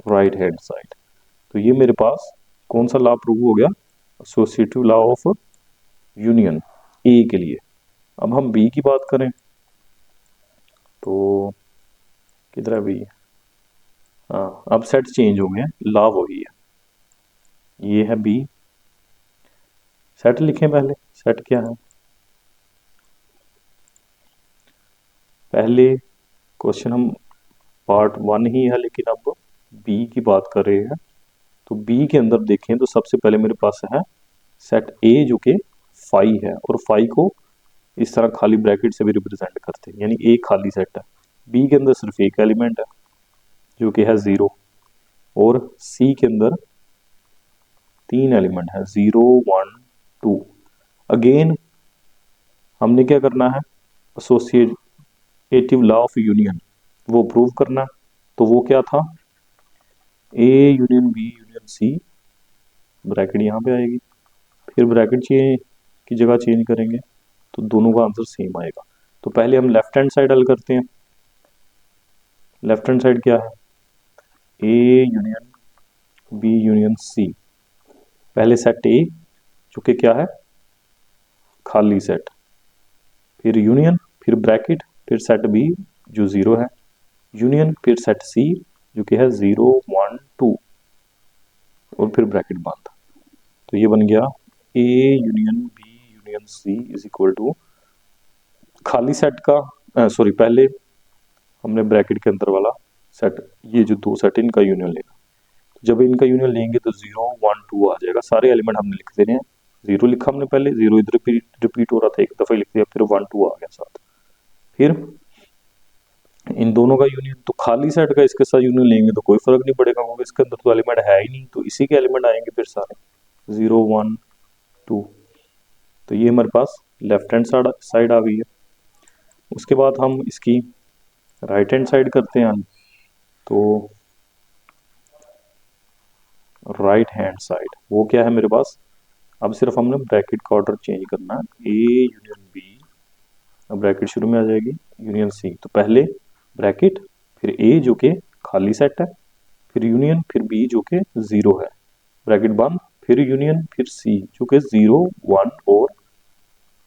right hand side. तो ये मेरे पास कौन सा लॉ प्रूव हो गया associative law of union A के लिए। अब हम बी की बात करें तो किधर है बी, हाँ अब सेट चेंज हो गए, लॉ वही है, ये है बी। सेट लिखें पहले, सेट क्या है पहले क्वेश्चन हम पार्ट 1 ही है लेकिन अब बी की बात कर रहे हैं। तो बी के अंदर देखें तो सबसे पहले मेरे पास है सेट ए जो कि 5 है और 5 को इस तरह खाली ब्रैकेट से भी रिप्रेजेंट करते हैं यानी ए खाली सेट है। बी के अंदर सिर्फ एक एलिमेंट है जो कि है 0 और सी के अंदर 3 एलिमेंट है 0 1 2। अगेन हमने क्या करना है एसोसिएटिव लॉ ऑफ यूनियन वो प्रूव करना है। तो वो क्या था A union B union C, bracket यहाँ पे आएगी, फिर ब्रैकेट की जगह चेंज करेंगे तो दोनों का आंसर सेम आएगा। तो पहले हम लेफ्ट हैंड साइड हल करते हैं। लेफ्ट हैंड साइड क्या है A union B union C, पहले सेट ए जो कि क्या है खाली सेट, फिर यूनियन, फिर ब्रैकेट, फिर सेट बी जो 0 है, यूनियन, फिर सेट सी जो कि है 0 1 2 और फिर ब्रैकेट बंद। तो ये बन गया A union B union C is equal to खाली सेट का सॉरी पहले हमने ब्रैकेट के अंदर वाला सेट ये जो 2 सेट इनका यूनियन लेना, तो जब इनका यूनियन लेंगे तो 0 1 2 आ जाएगा, सारे एलिमेंट हमने लिख देने हैं। 0 लिखा हमने पहले, 0 इधर रिपीट हो रहा था, एक दफा लिख दिया, फिर 1 2 आ गया साथ। फिर इन दोनों का यूनियन, तो खाली सेट का इसके साथ यूनियन लेंगे तो कोई फर्क नहीं पड़ेगा क्योंकि इसके अंदर तो एलिमेंट है ही नहीं, तो इसी के एलिमेंट आएंगे फिर सारे 0 1 2। तो ये हमारे पास लेफ्ट हैंड साइड आ गई है। उसके बाद हम इसकी राइट हैंड साइड करते हैं। तो राइट हैंड साइड वो क्या है मेरे पास, अब सिर्फ हमने ब्रैकेट का ऑर्डर चेंज करना है, ए यूनियन बी, अब ब्रैकेट शुरू में आ जाएगी, यूनियन सी। तो पहले ब्रैकेट, फिर ए जो कि खाली सेट है, फिर यूनियन, फिर बी जो कि 0 है, ब्रैकेट बंद, फिर यूनियन, फिर सी जो कि 0 1 और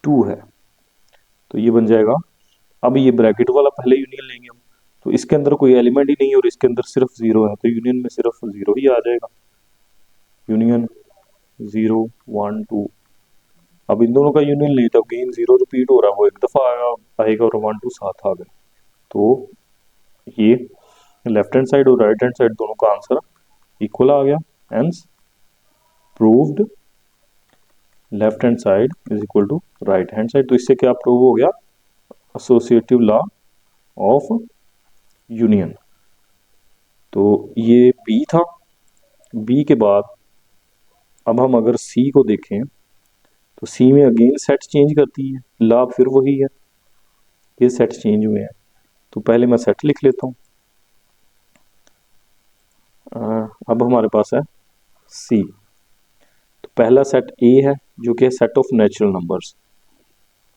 2 है। तो ये बन जाएगा। अब ये ब्रैकेट वाला पहले यूनियन लेंगे हम, तो इसके अंदर कोई एलिमेंट ही नहीं है और इसके अंदर सिर्फ 0 है, तो यूनियन में सिर्फ 0 ही आ जाएगा, यूनियन 0 1 2। अब इन दोनों का यूनियन ले, तो अगेन 0 रिपीट हो रहा है, वो एक दफा आएगा और 1 2 साथ आ गए। तो ये लेफ्ट हैंड साइड और राइट हैंड साइड दोनों का आंसर इक्वल आ गया, hence proved left hand side is equal to right hand side. तो इससे क्या प्रूव हो गया, एसोसिएटिव लॉ ऑफ यूनियन। तो ये बी था। बी के बाद अब हम अगर सी को देखें तो सी में अगेन सेट चेंज करती है, लॉ फिर वही है, ये सेट चेंज हुए हैं। तो पहले मैं सेट लिख लेता हूँ। अब हमारे पास है सी। तो पहला सेट ए है जो कि है सेट ऑफ नेचुरल नंबर्स,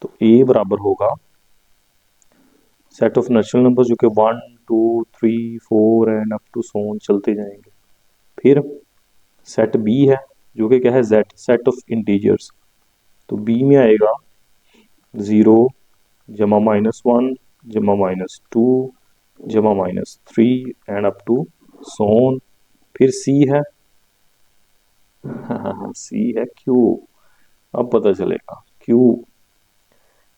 तो ए बराबर होगा सेट ऑफ नेचुरल नंबर्स जो कि 1 2 3 4 and up to so on चलते जाएंगे। फिर सेट बी है जो कि क्या है जेड, सेट ऑफ इंटीजर्स, तो बी में आएगा 0 जमा -1 जमा -2 जमा -3 and up to so on. फिर सी है सी है क्यू। अब पता चलेगा क्यू,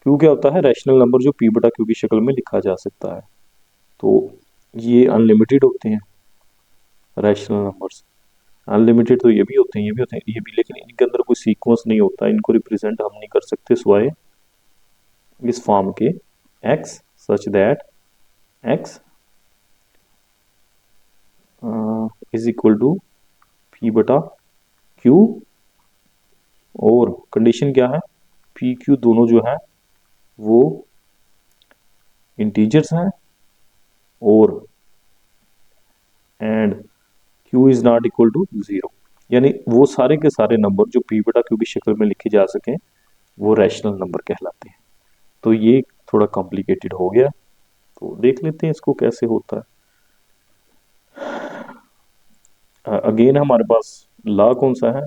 क्यू क्या होता है, रैशनल नंबर जो पी बटा क्यू की शक्ल में लिखा जा सकता है। तो ये अनलिमिटेड होते हैं रैशनल नंबर्स, अनलिमिटेड तो ये भी होते हैं, ये भी होते हैं, ये भी, लेकिन इनके अंदर कोई सीक्वेंस नहीं होता, इनको रिप्रेजेंट हम नहीं कर सकते सिवाय इस फॉर्म के x such that x is equal to P बटा क्यू, और कंडीशन क्या है, पी क्यू दोनों जो है वो इंटीजर्स हैं, और and Q is not equal to 0, यानी वो सारे के सारे नंबर जो पी बटा क्यू की शक्ल में लिखे जा सके वो रैशनल नंबर कहलाते हैं। तो ये थोड़ा कॉम्प्लिकेटेड हो गया, तो देख लेते हैं इसको कैसे होता है। अगेन हमारे पास लॉ कौन सा है,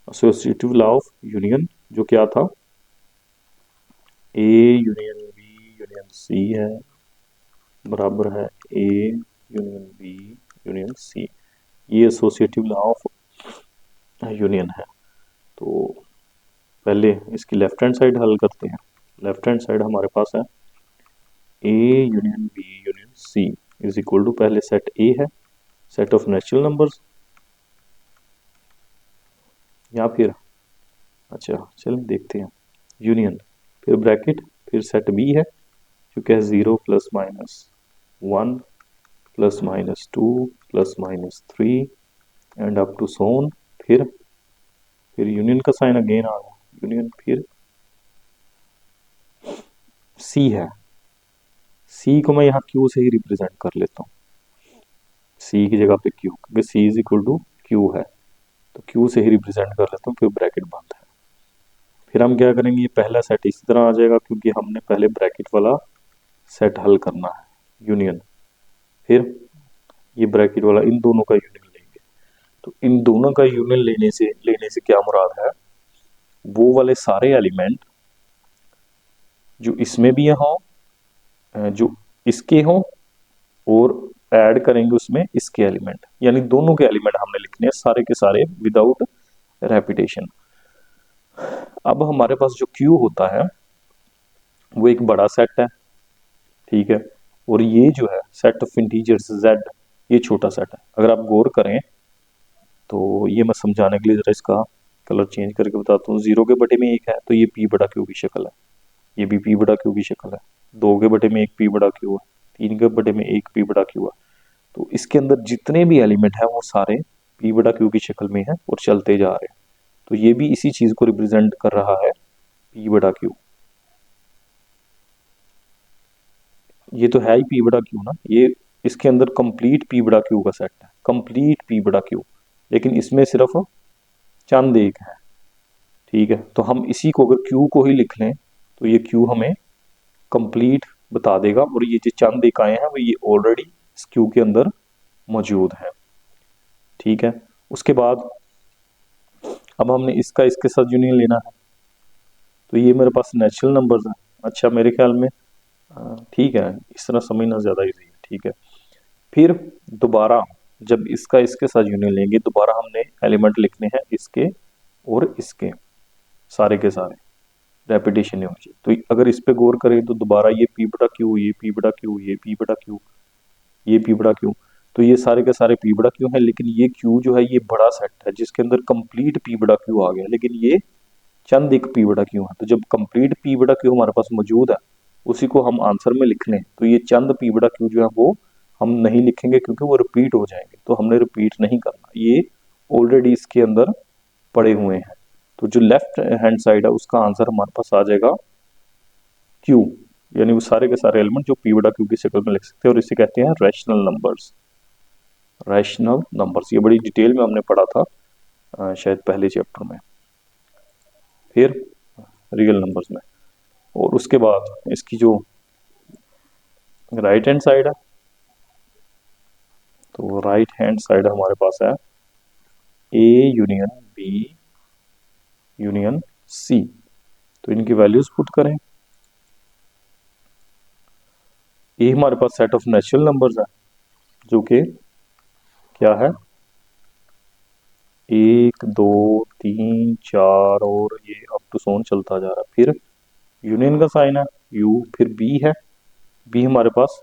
एसोसिएटिव लॉ ऑफ यूनियन, जो क्या था, A union B union C है बराबर है A union B union C, ये एसोसिएटिव लॉ ऑफ यूनियन है। तो पहले इसकी लेफ्ट हैंड साइड हल करते हैं। लेफ्ट हैंड साइड हमारे पास है A union B union C is equal to, पहले सेट ए है सेट ऑफ नेचुरल नंबर्स, या फिर अच्छा चलिए देखते हैं यूनियन, फिर ब्रैकेट, फिर सेट बी है जो क्या है 0 plus minus 1 plus minus 2 plus minus 3 and up to so on. फिर यूनियन का साइन अगेन आ गया, यूनियन, फिर सी है, सी को मैं यहाँ क्यू से ही रिप्रेजेंट कर लेता हूँ, सी की जगह पे क्यू, क्योंकि सी इज इक्वल टू क्यू है, तो क्यू से ही रिप्रेजेंट कर लेता हूँ, फिर ब्रैकेट बंद है। फिर हम क्या करेंगे, ये पहला सेट इसी तरह आ जाएगा क्योंकि हमने पहले ब्रैकेट वाला सेट हल करना है, यूनियन, फिर ये ब्रैकेट वाला, इन दोनों का यूनियन लेंगे। तो इन दोनों का यूनियन लेने से क्या मुराद है, वो वाले सारे एलिमेंट जो इसमें भी हों, जो इसके हों, और ऐड करेंगे उसमें इसके एलिमेंट, यानी दोनों के एलिमेंट हमने लिखने हैं सारे के सारे विदाउट रेपिटेशन। अब हमारे पास जो क्यू होता है वो एक बड़ा सेट है, ठीक है, और ये जो है सेट ऑफ इंटीजर्स जेड, ये छोटा सेट है। अगर आप गौर करें तो ये मैं समझाने के लिए जरा इसका कलर चेंज करके बताता हूँ। 0 के बटे में 1 है तो ये p बटा q की शक्ल है, ये भी p बटा q की शक्ल है। 2 के बटे में 1 p बटा q है, 3 के बटे में 1 p बटा q है। तो इसके अंदर जितने भी एलिमेंट है वो सारे p बटा q की शक्ल में है और चलते जा रहे हैं। तो ये भी इसी चीज को रिप्रेजेंट कर रहा है, p बटा q। ये तो है ही p बटा q ना, ये इसके अंदर कंप्लीट p बटा q का सेट है, कंप्लीट p बटा q, लेकिन इसमें सिर्फ चंद एक है। ठीक है, तो हम इसी को अगर q को ही लिख लें तो ये q हमें कंप्लीट बता देगा, और ये जो चंद इकाएं हैं वो ये ऑलरेडी इस q के अंदर मौजूद है। ठीक है, उसके बाद अब हमने इसका इसके साथ यूनियन लेना है। तो ये मेरे पास नेचुरल नंबर्स है। अच्छा, मेरे ख्याल में ठीक है, इस तरह समझना ज्यादा इजी है। ठीक है, फिर दोबारा जब इसका इसके साथ यूनियन लेंगे, दोबारा हमने एलिमेंट लिखने हैं इसके और इसके, सारे के सारे, रेपिटेशन नहीं होनी चाहिए। तो अगर इस पे गौर करें तो दोबारा ये p बटा q, ये p बटा q, ये p बटा q, ये p बटा q, तो ये सारे के सारे p बटा q है। लेकिन ये q जो है ये बड़ा सेट है जिसके अंदर कंप्लीट p बटा q आ गया, लेकिन ये चंद एक p बटा q है। तो जब कंप्लीट p बटा q हमारे पास मौजूद है, उसी को हम आंसर में लिख लें, तो ये चंद p बटा q जो है वो हम नहीं लिखेंगे क्योंकि वो रिपीट हो जाएंगे, तो हमने रिपीट नहीं करना, ये ऑलरेडी इसके अंदर पड़े हुए हैं। तो जो लेफ्ट हैंड साइड है उसका आंसर हमारे पास आ जाएगा q, यानी वो सारे के सारे एलिमेंट जो p बटा q की शक्ल में लिख सकते हैं, और इसे कहते हैं रैशनल नंबर्स। रैशनल नंबर्स ये बड़ी डिटेल में हमने पढ़ा था शायद पहले चैप्टर में। फिर रियल नंबर्स में, और उसके बाद इसकी जो राइट हैंड साइड है, तो राइट हैंड साइड हमारे पास है a union b union c। तो इनकी वैल्यूज पुट करें। ये हमारे पास सेट ऑफ नेचुरल नंबर्स है जो कि क्या है, 1 2 3 4 और ये अप टू सोन चलता जा रहा है। फिर यूनियन का साइन है u, फिर b है, b हमारे पास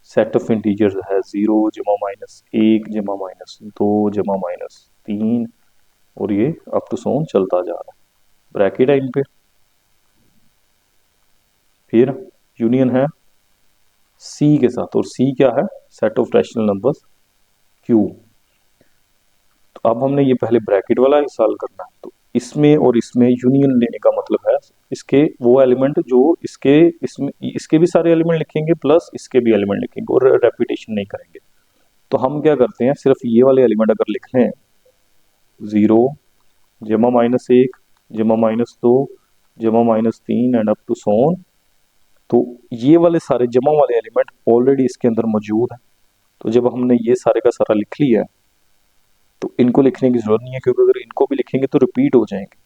सेट ऑफ इंटीजर्स है, 0 जमा माइनस 1 जमा माइनस 2 जमा माइनस 3, और ये अप टू सोन चलता जा रहा है, ब्रैकेट है इन पे। फिर यूनियन है c के साथ, और c क्या है, set of rational numbers q। तो अब हमने ये पहले ब्रैकेट वाला ही सॉल्व करना है। तो इसमें और इसमें यूनियन लेने का मतलब है इसके वो एलिमेंट जो इसके इसमें इसके भी सारे एलिमेंट लिखेंगे प्लस इसके भी एलिमेंट लिखेंगे और रेपिटेशन नहीं करेंगे। तो हम क्या करते हैं, सिर्फ ये वाले एलिमेंट अगर लिख लें, 0 जमा माइनस 1 जमा माइनस 2 जमा माइनस 3 एंड अप टू सोन, तो ये वाले सारे जमा वाले एलिमेंट ऑलरेडी इसके अंदर मौजूद है। तो जब हमने ये सारे का सारा लिख लिया तो इनको लिखने की जरूरत नहीं है, क्योंकि अगर इनको भी लिखेंगे तो रिपीट हो जाएंगे।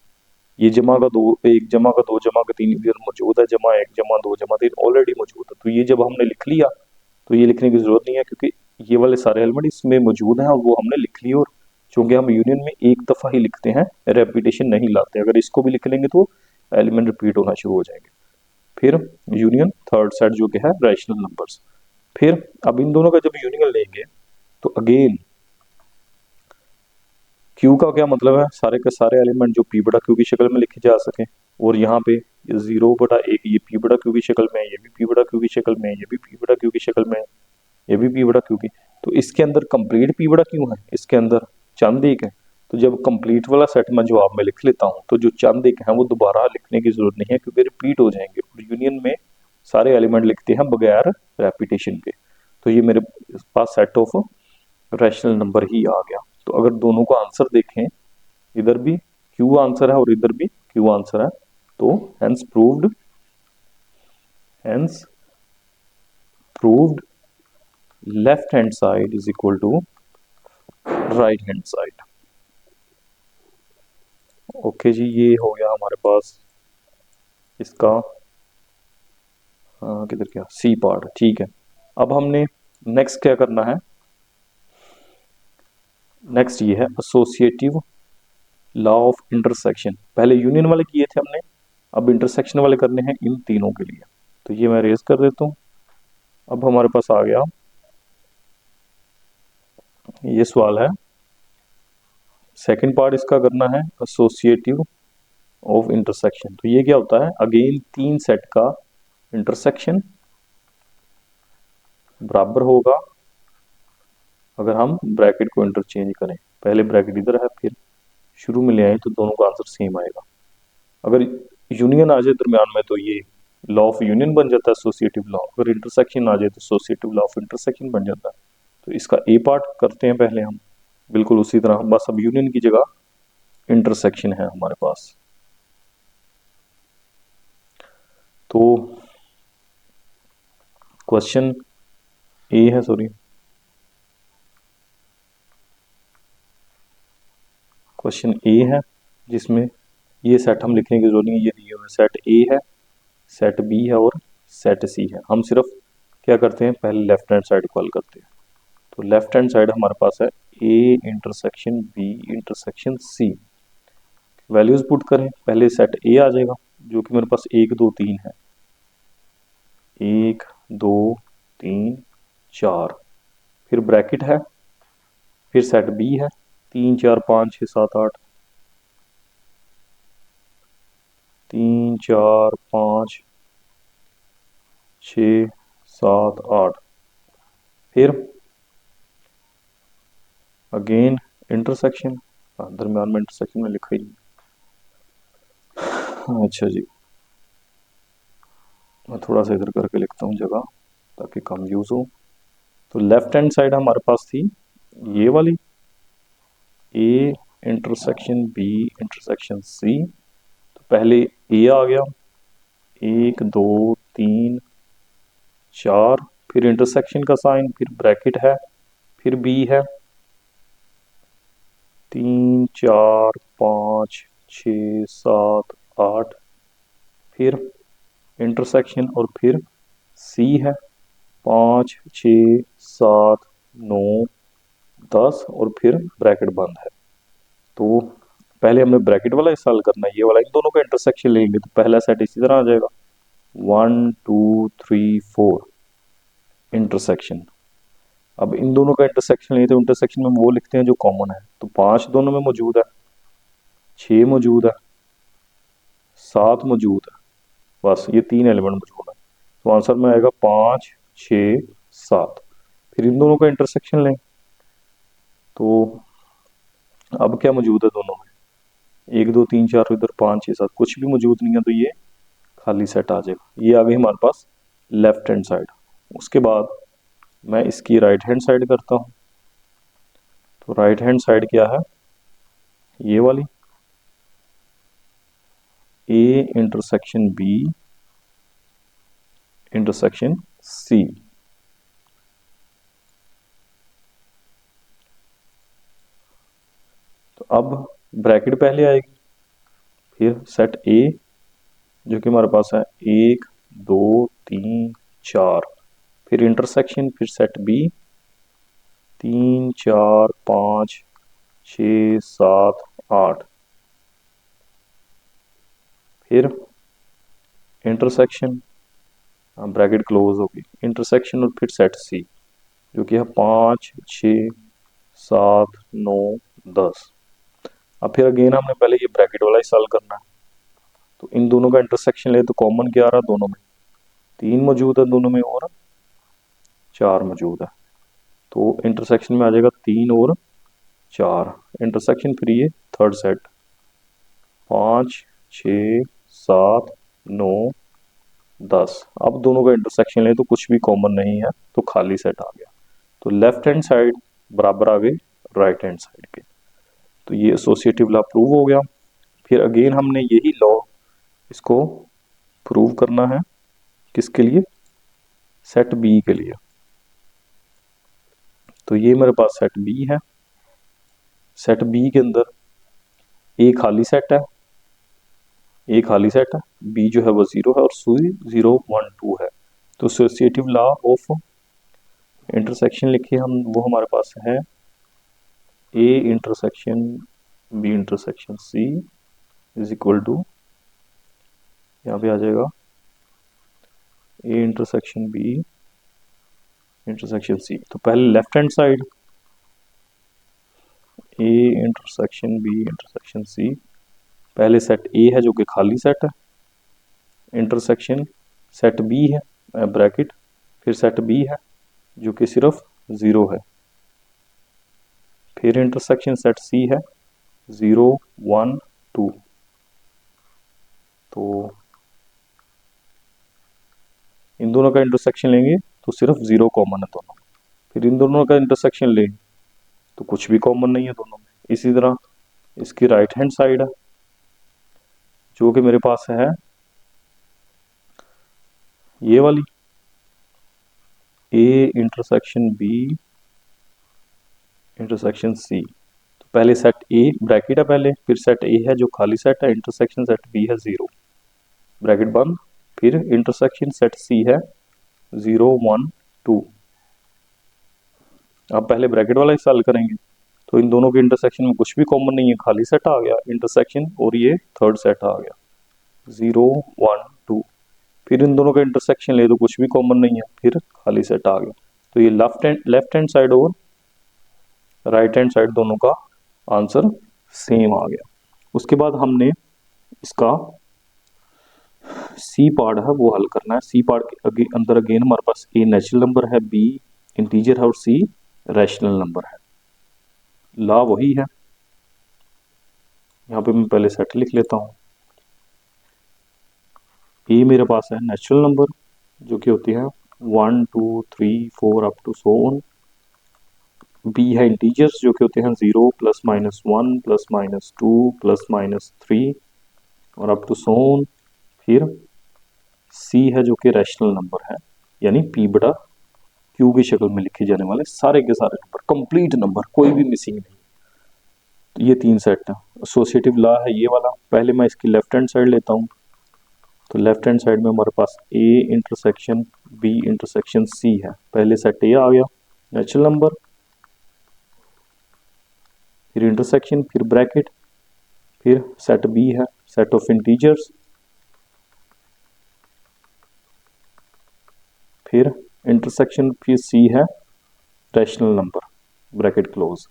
ये जमा का 2 1 जमा का 2 जमा का 3 इधर मौजूद है, जमा 1 जमा 2 जमा 3 ऑलरेडी मौजूद है। तो ये जब हमने लिख लिया तो ये लिखने की जरूरत नहीं है, क्योंकि ये वाले सारे एलिमेंट इसमें मौजूद हैं और वो हमने लिख लिए। और चूंकि हम यूनियन में एक दफा ही लिखते हैं, रेपिटेशन नहीं लाते, अगर इसको भी लिख लेंगे तो एलिमेंट रिपीट होना शुरू हो जाएंगे। फिर यूनियन थर्ड सेट जो कि है रैशनल नंबर्स। फिर अब इन दोनों का जब यूनियन लेंगे तो अगेन क्यू का क्या मतलब है, सारे के सारे एलिमेंट जो पी बटा क्यू की शक्ल में लिखे जा सके। और यहाँ पे 0 बटा 1 ये पी बटा क्यू की शक्ल में है, ये भी पी बटा क्यू की शक्ल में है, ये भी पी बटा क्यू की शक्ल में है, ये भी पी बटा क्यू की। तो इसके अंदर कंप्लीट पी बटा क्यू है, इसके अंदर चंद एक है। तो जब कंप्लीट वाला सेट मैं जवाब में लिख लेता हूँ तो जो चंद एक है वो दोबारा लिखने की जरूरत नहीं है, क्योंकि रिपीट हो जाएंगे। और यूनियन में सारे एलिमेंट लिखते हैं बगैर रेपिटेशन के। तो ये मेरे पास सेट ऑफ रैशनल नंबर ही आ गया। तो अगर दोनों का आंसर देखें, इधर भी क्यू आंसर है और इधर भी क्यू आंसर है, तो hence proved left hand side is equal to right hand side. Okay जी, ये हो गया हमारे पास इसका किधर क्या सी पार्ट। ठीक है, अब हमने नेक्स्ट क्या करना है, नेक्स्ट ये है एसोसिएटिव लॉ ऑफ इंटरसेक्शन। पहले यूनियन वाले किए थे हमने, अब इंटरसेक्शन वाले करने हैं इन तीनों के लिए। तो ये मैं रेज कर देता हूं। अब हमारे पास आ गया ये सवाल है, सेकंड पार्ट इसका करना है एसोसिएटिव ऑफ इंटरसेक्शन। तो ये क्या होता है, अगेन तीन सेट का इंटरसेक्शन बराबर होगा अगर हम ब्रैकेट को इंटरचेंज करें। पहले ब्रैकेट इधर है, फिर शुरू में ले आए तो दोनों का आंसर सेम आएगा। अगर यूनियन आ जाए दरम्यान में तो ये लॉ ऑफ यूनियन बन जाता है एसोसिएटिव लॉ। अगर इंटरसेक्शन आ जाए तो एसोसिएटिव लॉ ऑफ इंटरसेक्शन बन जाता है। तो इसका ए पार्ट करते हैं पहले हम, बिल्कुल उसी तरह, बस अब यूनियन की जगह इंटरसेक्शन है हमारे पास। तो क्वेश्चन ए है, सॉरी क्वेश्चन ए है, जिसमें ये सेट हम लिखने की जरूरत नहीं है, ये दिए हुए सेट ए है, सेट बी है और सेट सी है। हम सिर्फ क्या करते हैं, पहले लेफ्ट हैंड साइड को हल करते हैं। तो लेफ्ट हैंड साइड हमारे पास है A intersection B intersection C. Values put करें, पहले सेट ए आ जाएगा जो कि मेरे पास 1 2 3 है, 1 2 3 4, फिर ब्रैकेट है, फिर सेट बी है 3 4 5 6 7 8, 3 4 5 6 7 8, फिर अगेन इंटरसेक्शन, दरम्यान में इंटरसेक्शन में लिखा ही। अच्छा जी, मैं थोड़ा सा इधर करके लिखता हूँ जगह ताकि कम यूज हो। तो लेफ्ट हैंड साइड हमारे पास थी ये वाली, A intersection B intersection C. तो पहले ए आ गया 1 2 3 4, फिर इंटरसेक्शन का साइन, फिर ब्रैकेट है, फिर बी है 3 4 5 6 7 8, फिर इंटरसेक्शन और फिर सी है 5 6 7 9 10 और फिर ब्रैकेट बंद है। तो पहले हमें ब्रैकेट वाला हिस्सा हल करना है, ये वाला, इन दोनों का इंटरसेक्शन लेंगे तो पहला सेट इसी तरह आ जाएगा 1 2 3 4 इंटरसेक्शन। अब इन दोनों का इंटरसेक्शन लेते हैं, इंटरसेक्शन में वो लिखते हैं जो कॉमन है। तो 5 दोनों में मौजूद है, 6 मौजूद है, 7 मौजूद है, बस ये 3 एलिमेंट मौजूद है। तो आंसर में आएगा 5 6 7। फिर इन दोनों का इंटरसेक्शन लें तो अब क्या मौजूद है दोनों में, 1 2 3 4, इधर 5 6 7 कुछ भी मौजूद नहीं है, तो ये खाली सेट आ जाएगा। ये आ गई हमारे पास लेफ्ट हैंड साइड। उसके बाद मैं इसकी राइट हैंड साइड करता हूँ। तो राइट हैंड साइड क्या है, ये वाली, A intersection B intersection C. तो अब ब्रैकेट पहले आएगी, फिर सेट ए जो कि हमारे पास है 1 2 3 4, फिर इंटरसेक्शन, फिर सेट बी 3 4 5 6 7 8, फिर इंटरसेक्शन, ब्रैकेट क्लोज होगी, इंटरसेक्शन और फिर सेट सी जो कि है 5 6 7 9 10। अब फिर अगेन हमने पहले ये ब्रैकेट वाला ही सॉल्व करना है। तो इन दोनों का इंटरसेक्शन ले तो कॉमन क्या आ रहा है, दोनों में 3 मौजूद है, दोनों में और 4 मौजूद है। तो इंटरसेक्शन में आ जाएगा 3 और 4 इंटरसेक्शन, फिर ये थर्ड सेट 5 6 7 9 10। अब दोनों का इंटरसेक्शन ले तो कुछ भी कॉमन नहीं है, तो खाली सेट आ गया। तो लेफ्ट हैंड साइड बराबर आ गई राइट हैंड साइड के। तो ये एसोसिएटिव लॉ प्रूव हो गया। फिर अगेन हमने यही लॉ इसको प्रूव करना है, किसके लिए, सेट बी के लिए। तो ये मेरे पास सेट बी है, सेट बी के अंदर ए खाली सेट है, ए खाली सेट है, बी जो है वो 0 है और सी 0 1 2 है। तो एसोसिएटिव लॉ ऑफ इंटरसेक्शन लिखिए हम, वो हमारे पास है A intersection B intersection C is equal to, यहाँ पे आ जाएगा A intersection B intersection C. तो पहले left hand side A intersection B intersection C, पहले सेट ए है जो कि खाली सेट है, इंटरसेक्शन सेट बी है ब्रैकेट, फिर सेट बी है जो कि सिर्फ 0 है, फिर इंटरसेक्शन सेट सी है 0 1 2। तो इन दोनों का इंटरसेक्शन लेंगे तो सिर्फ 0 कॉमन है दोनों, फिर इन दोनों का इंटरसेक्शन लें तो कुछ भी कॉमन नहीं है दोनों में। इसी तरह इसकी राइट हैंड साइड है जो कि मेरे पास है ये वाली A intersection B intersection C. तो पहले सेट ए ब्रैकेट है पहले, फिर सेट ए है जो खाली सेट है, इंटरसेक्शन सेट बी है 0 ब्रैकेट बंद, फिर इंटरसेक्शन सेट सी है 0 1 2। अब पहले ब्रैकेट वाला हिस्सा हल करेंगे तो इन दोनों के इंटरसेक्शन में कुछ भी कॉमन नहीं है, खाली सेट आ गया इंटरसेक्शन, और ये थर्ड सेट आ गया 0 1 2। फिर इन दोनों का इंटरसेक्शन ले तो कुछ भी कॉमन नहीं है, फिर खाली सेट आ गया। तो ये लेफ्ट हैंड साइड और राइट हैंड साइड दोनों का आंसर सेम आ गया। उसके बाद हमने इसका सी पार्ट है वो हल करना है। सी पार्ट के अंदर अगेन हमारे पास ए नेचुरल नंबर है, बी इंटीजर है और सी रैशनल नंबर है। ला वही है, यहाँ पे मैं पहले सेट लिख लेता हूँ। ए मेरे पास है नेचुरल नंबर जो कि होती है 1 2 3 4 up to so on. B है इंटीजर्स जो कि होते हैं 0 plus minus 1 plus minus 2 plus minus 3 और अप टू सो ऑन। फिर सी है जो कि रैशनल नंबर है, यानी पी बटा क्यू की शक्ल में लिखे जाने वाले सारे के सारे नंबर, कंप्लीट नंबर, कोई भी मिसिंग नहीं। तो ये 3 सेट है। एसोसिएटिव लॉ है ये वाला। पहले मैं इसकी लेफ्ट हैंड साइड लेता हूँ, तो लेफ्ट हैंड साइड में हमारे पास A intersection B intersection C है। पहले सेट ए आ गया नेचुरल नंबर, फिर इंटरसेक्शन, फिर ब्रैकेट, फिर सेट बी है सेट ऑफ इंटीजर्स, फिर इंटरसेक्शन, फिर सी है रैशनल नंबर ब्रैकेट क्लोज।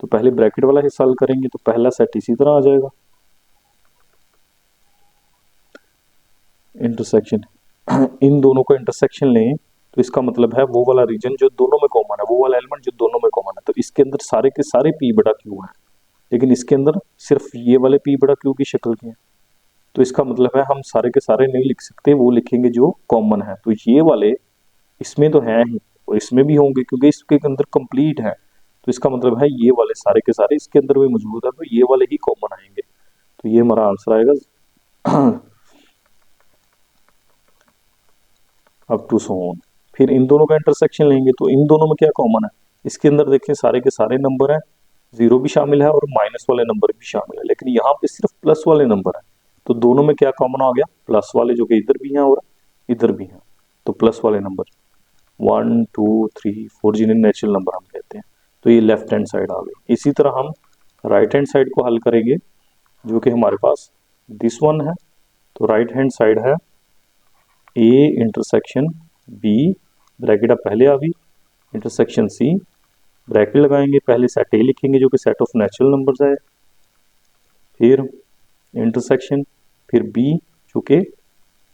तो पहले ब्रैकेट वाला हिस्सा हल करेंगे तो पहला सेट इसी तरह आ जाएगा इंटरसेक्शन इन दोनों को इंटरसेक्शन लें तो इसका मतलब है वो वाला रीजन जो दोनों में कॉमन है, वो वाला एलिमेंट जो दोनों में कॉमन है। तो इसके अंदर सारे के सारे पी बटा क्यू है, लेकिन इसके अंदर सिर्फ ये वाले पी बटा क्यू की शक्ल के हैं। तो इसका मतलब है हम सारे के सारे नहीं लिख सकते, वो लिखेंगे जो कॉमन है। तो ये वाले इसमें तो हैं ही और इसमें भी होंगे क्योंकि इसके अंदर कंप्लीट है। तो इसका मतलब है ये वाले सारे के सारे इसके अंदर भी मौजूद है, तो ये वाले ही कॉमन आएंगे। तो ये हमारा आंसर आएगा अप टू सो ऑन। फिर इन दोनों का इंटरसेक्शन लेंगे तो इन दोनों में क्या कॉमन है, इसके अंदर देखें सारे के सारे नंबर हैं, 0 भी शामिल है और माइनस वाले नंबर भी शामिल है, लेकिन यहाँ पे सिर्फ प्लस वाले नंबर है। तो दोनों में क्या कॉमन आ गया, प्लस वाले, जो कि इधर भी हैं और इधर भी हैं। तो प्लस वाले नंबर 1 2 3 4 जिन्हें नेचुरल नंबर हम कहते हैं। तो ये लेफ्ट हैंड साइड आ गई। इसी तरह हम राइट हैंड साइड को हल करेंगे जो कि हमारे पास दिस वन है। तो राइट हैंड साइड है ए इंटरसेक्शन बी ब्रैकेट अब पहले आ गई, इंटरसेक्शन सी ब्रैकेट लगाएंगे, पहले सेट ए लिखेंगे जो कि सेट ऑफ नेचुरल नंबर्स है, फिर इंटरसेक्शन, फिर बी जो कि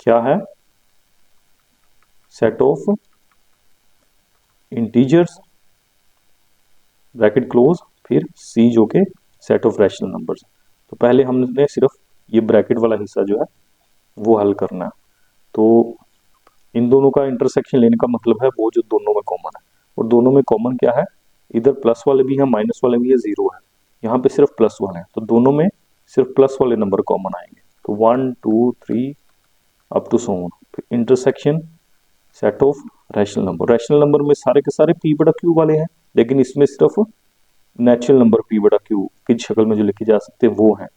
क्या है set of integers bracket close, फिर सी जो कि सेट ऑफ रैशनल नंबर्स। तो पहले हमने सिर्फ ये ब्रैकेट वाला हिस्सा जो है वो हल करना है। तो इन दोनों का इंटरसेक्शन लेने का मतलब है वो जो दोनों में कॉमन है, और दोनों में कॉमन क्या है, इधर प्लस वाले भी हैं माइनस वाले भी है, 0 है, यहाँ पे सिर्फ प्लस वाले हैं। तो दोनों में सिर्फ प्लस वाले नंबर कॉमन आएंगे। तो 1 2 3 अप टू सो ऑन। फिर intersection set of rational number, rational number में सारे के सारे पी बटा क्यू वाले हैं, लेकिन इसमें सिर्फ नेचुरल नंबर पी बटा क्यू की शक्ल में जो लिखे जा सकते हैं वो हैं।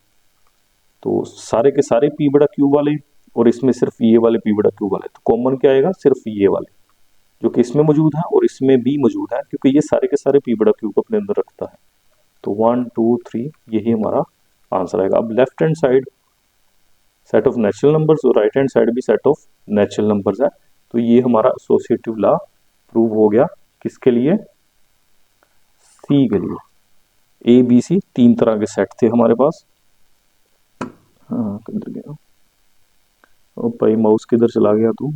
तो सारे के सारे पी बटा क्यू वाले और इसमें सिर्फ ये वाले पी बटा क्यू वाले। तो कॉमन क्या आएगा, सिर्फ ये वाले जो कि इसमें मौजूद है और इसमें भी मौजूद है, क्योंकि ये सारे के सारे पी बटा क्यू को अपने अंदर रखता है। तो 1 2 3 यही हमारा आंसर आएगा। अब left hand side set of natural numbers और राइट हैंड साइड भी सेट ऑफ नेचुरल नंबर्स है। तो ये हमारा एसोसिएटिव लॉ प्रूव हो गया, किसके लिए, सी के लिए। ए बी सी 3 तरह के सेट थे हमारे पास। हाँ किधर गया, ओ भाई माउस किधर चला गया तू।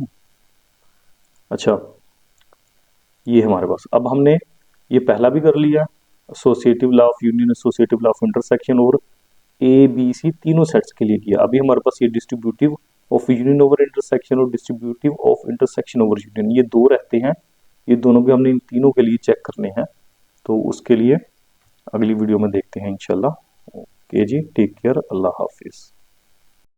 अच्छा ये हमारे पास, अब हमने ये पहला भी कर लिया, associative law of union, associative law of intersection, और ए बी सी तीनों सेट्स के लिए किया। अभी हमारे पास ये distributive of union over intersection और distributive of intersection over union, ये दो रहते हैं, ये दोनों भी हमने इन तीनों के लिए चेक करने हैं। तो उसके लिए अगली वीडियो में देखते हैं इंशाल्लाह। ओके जी, टेक केयर, अल्लाह हाफिज।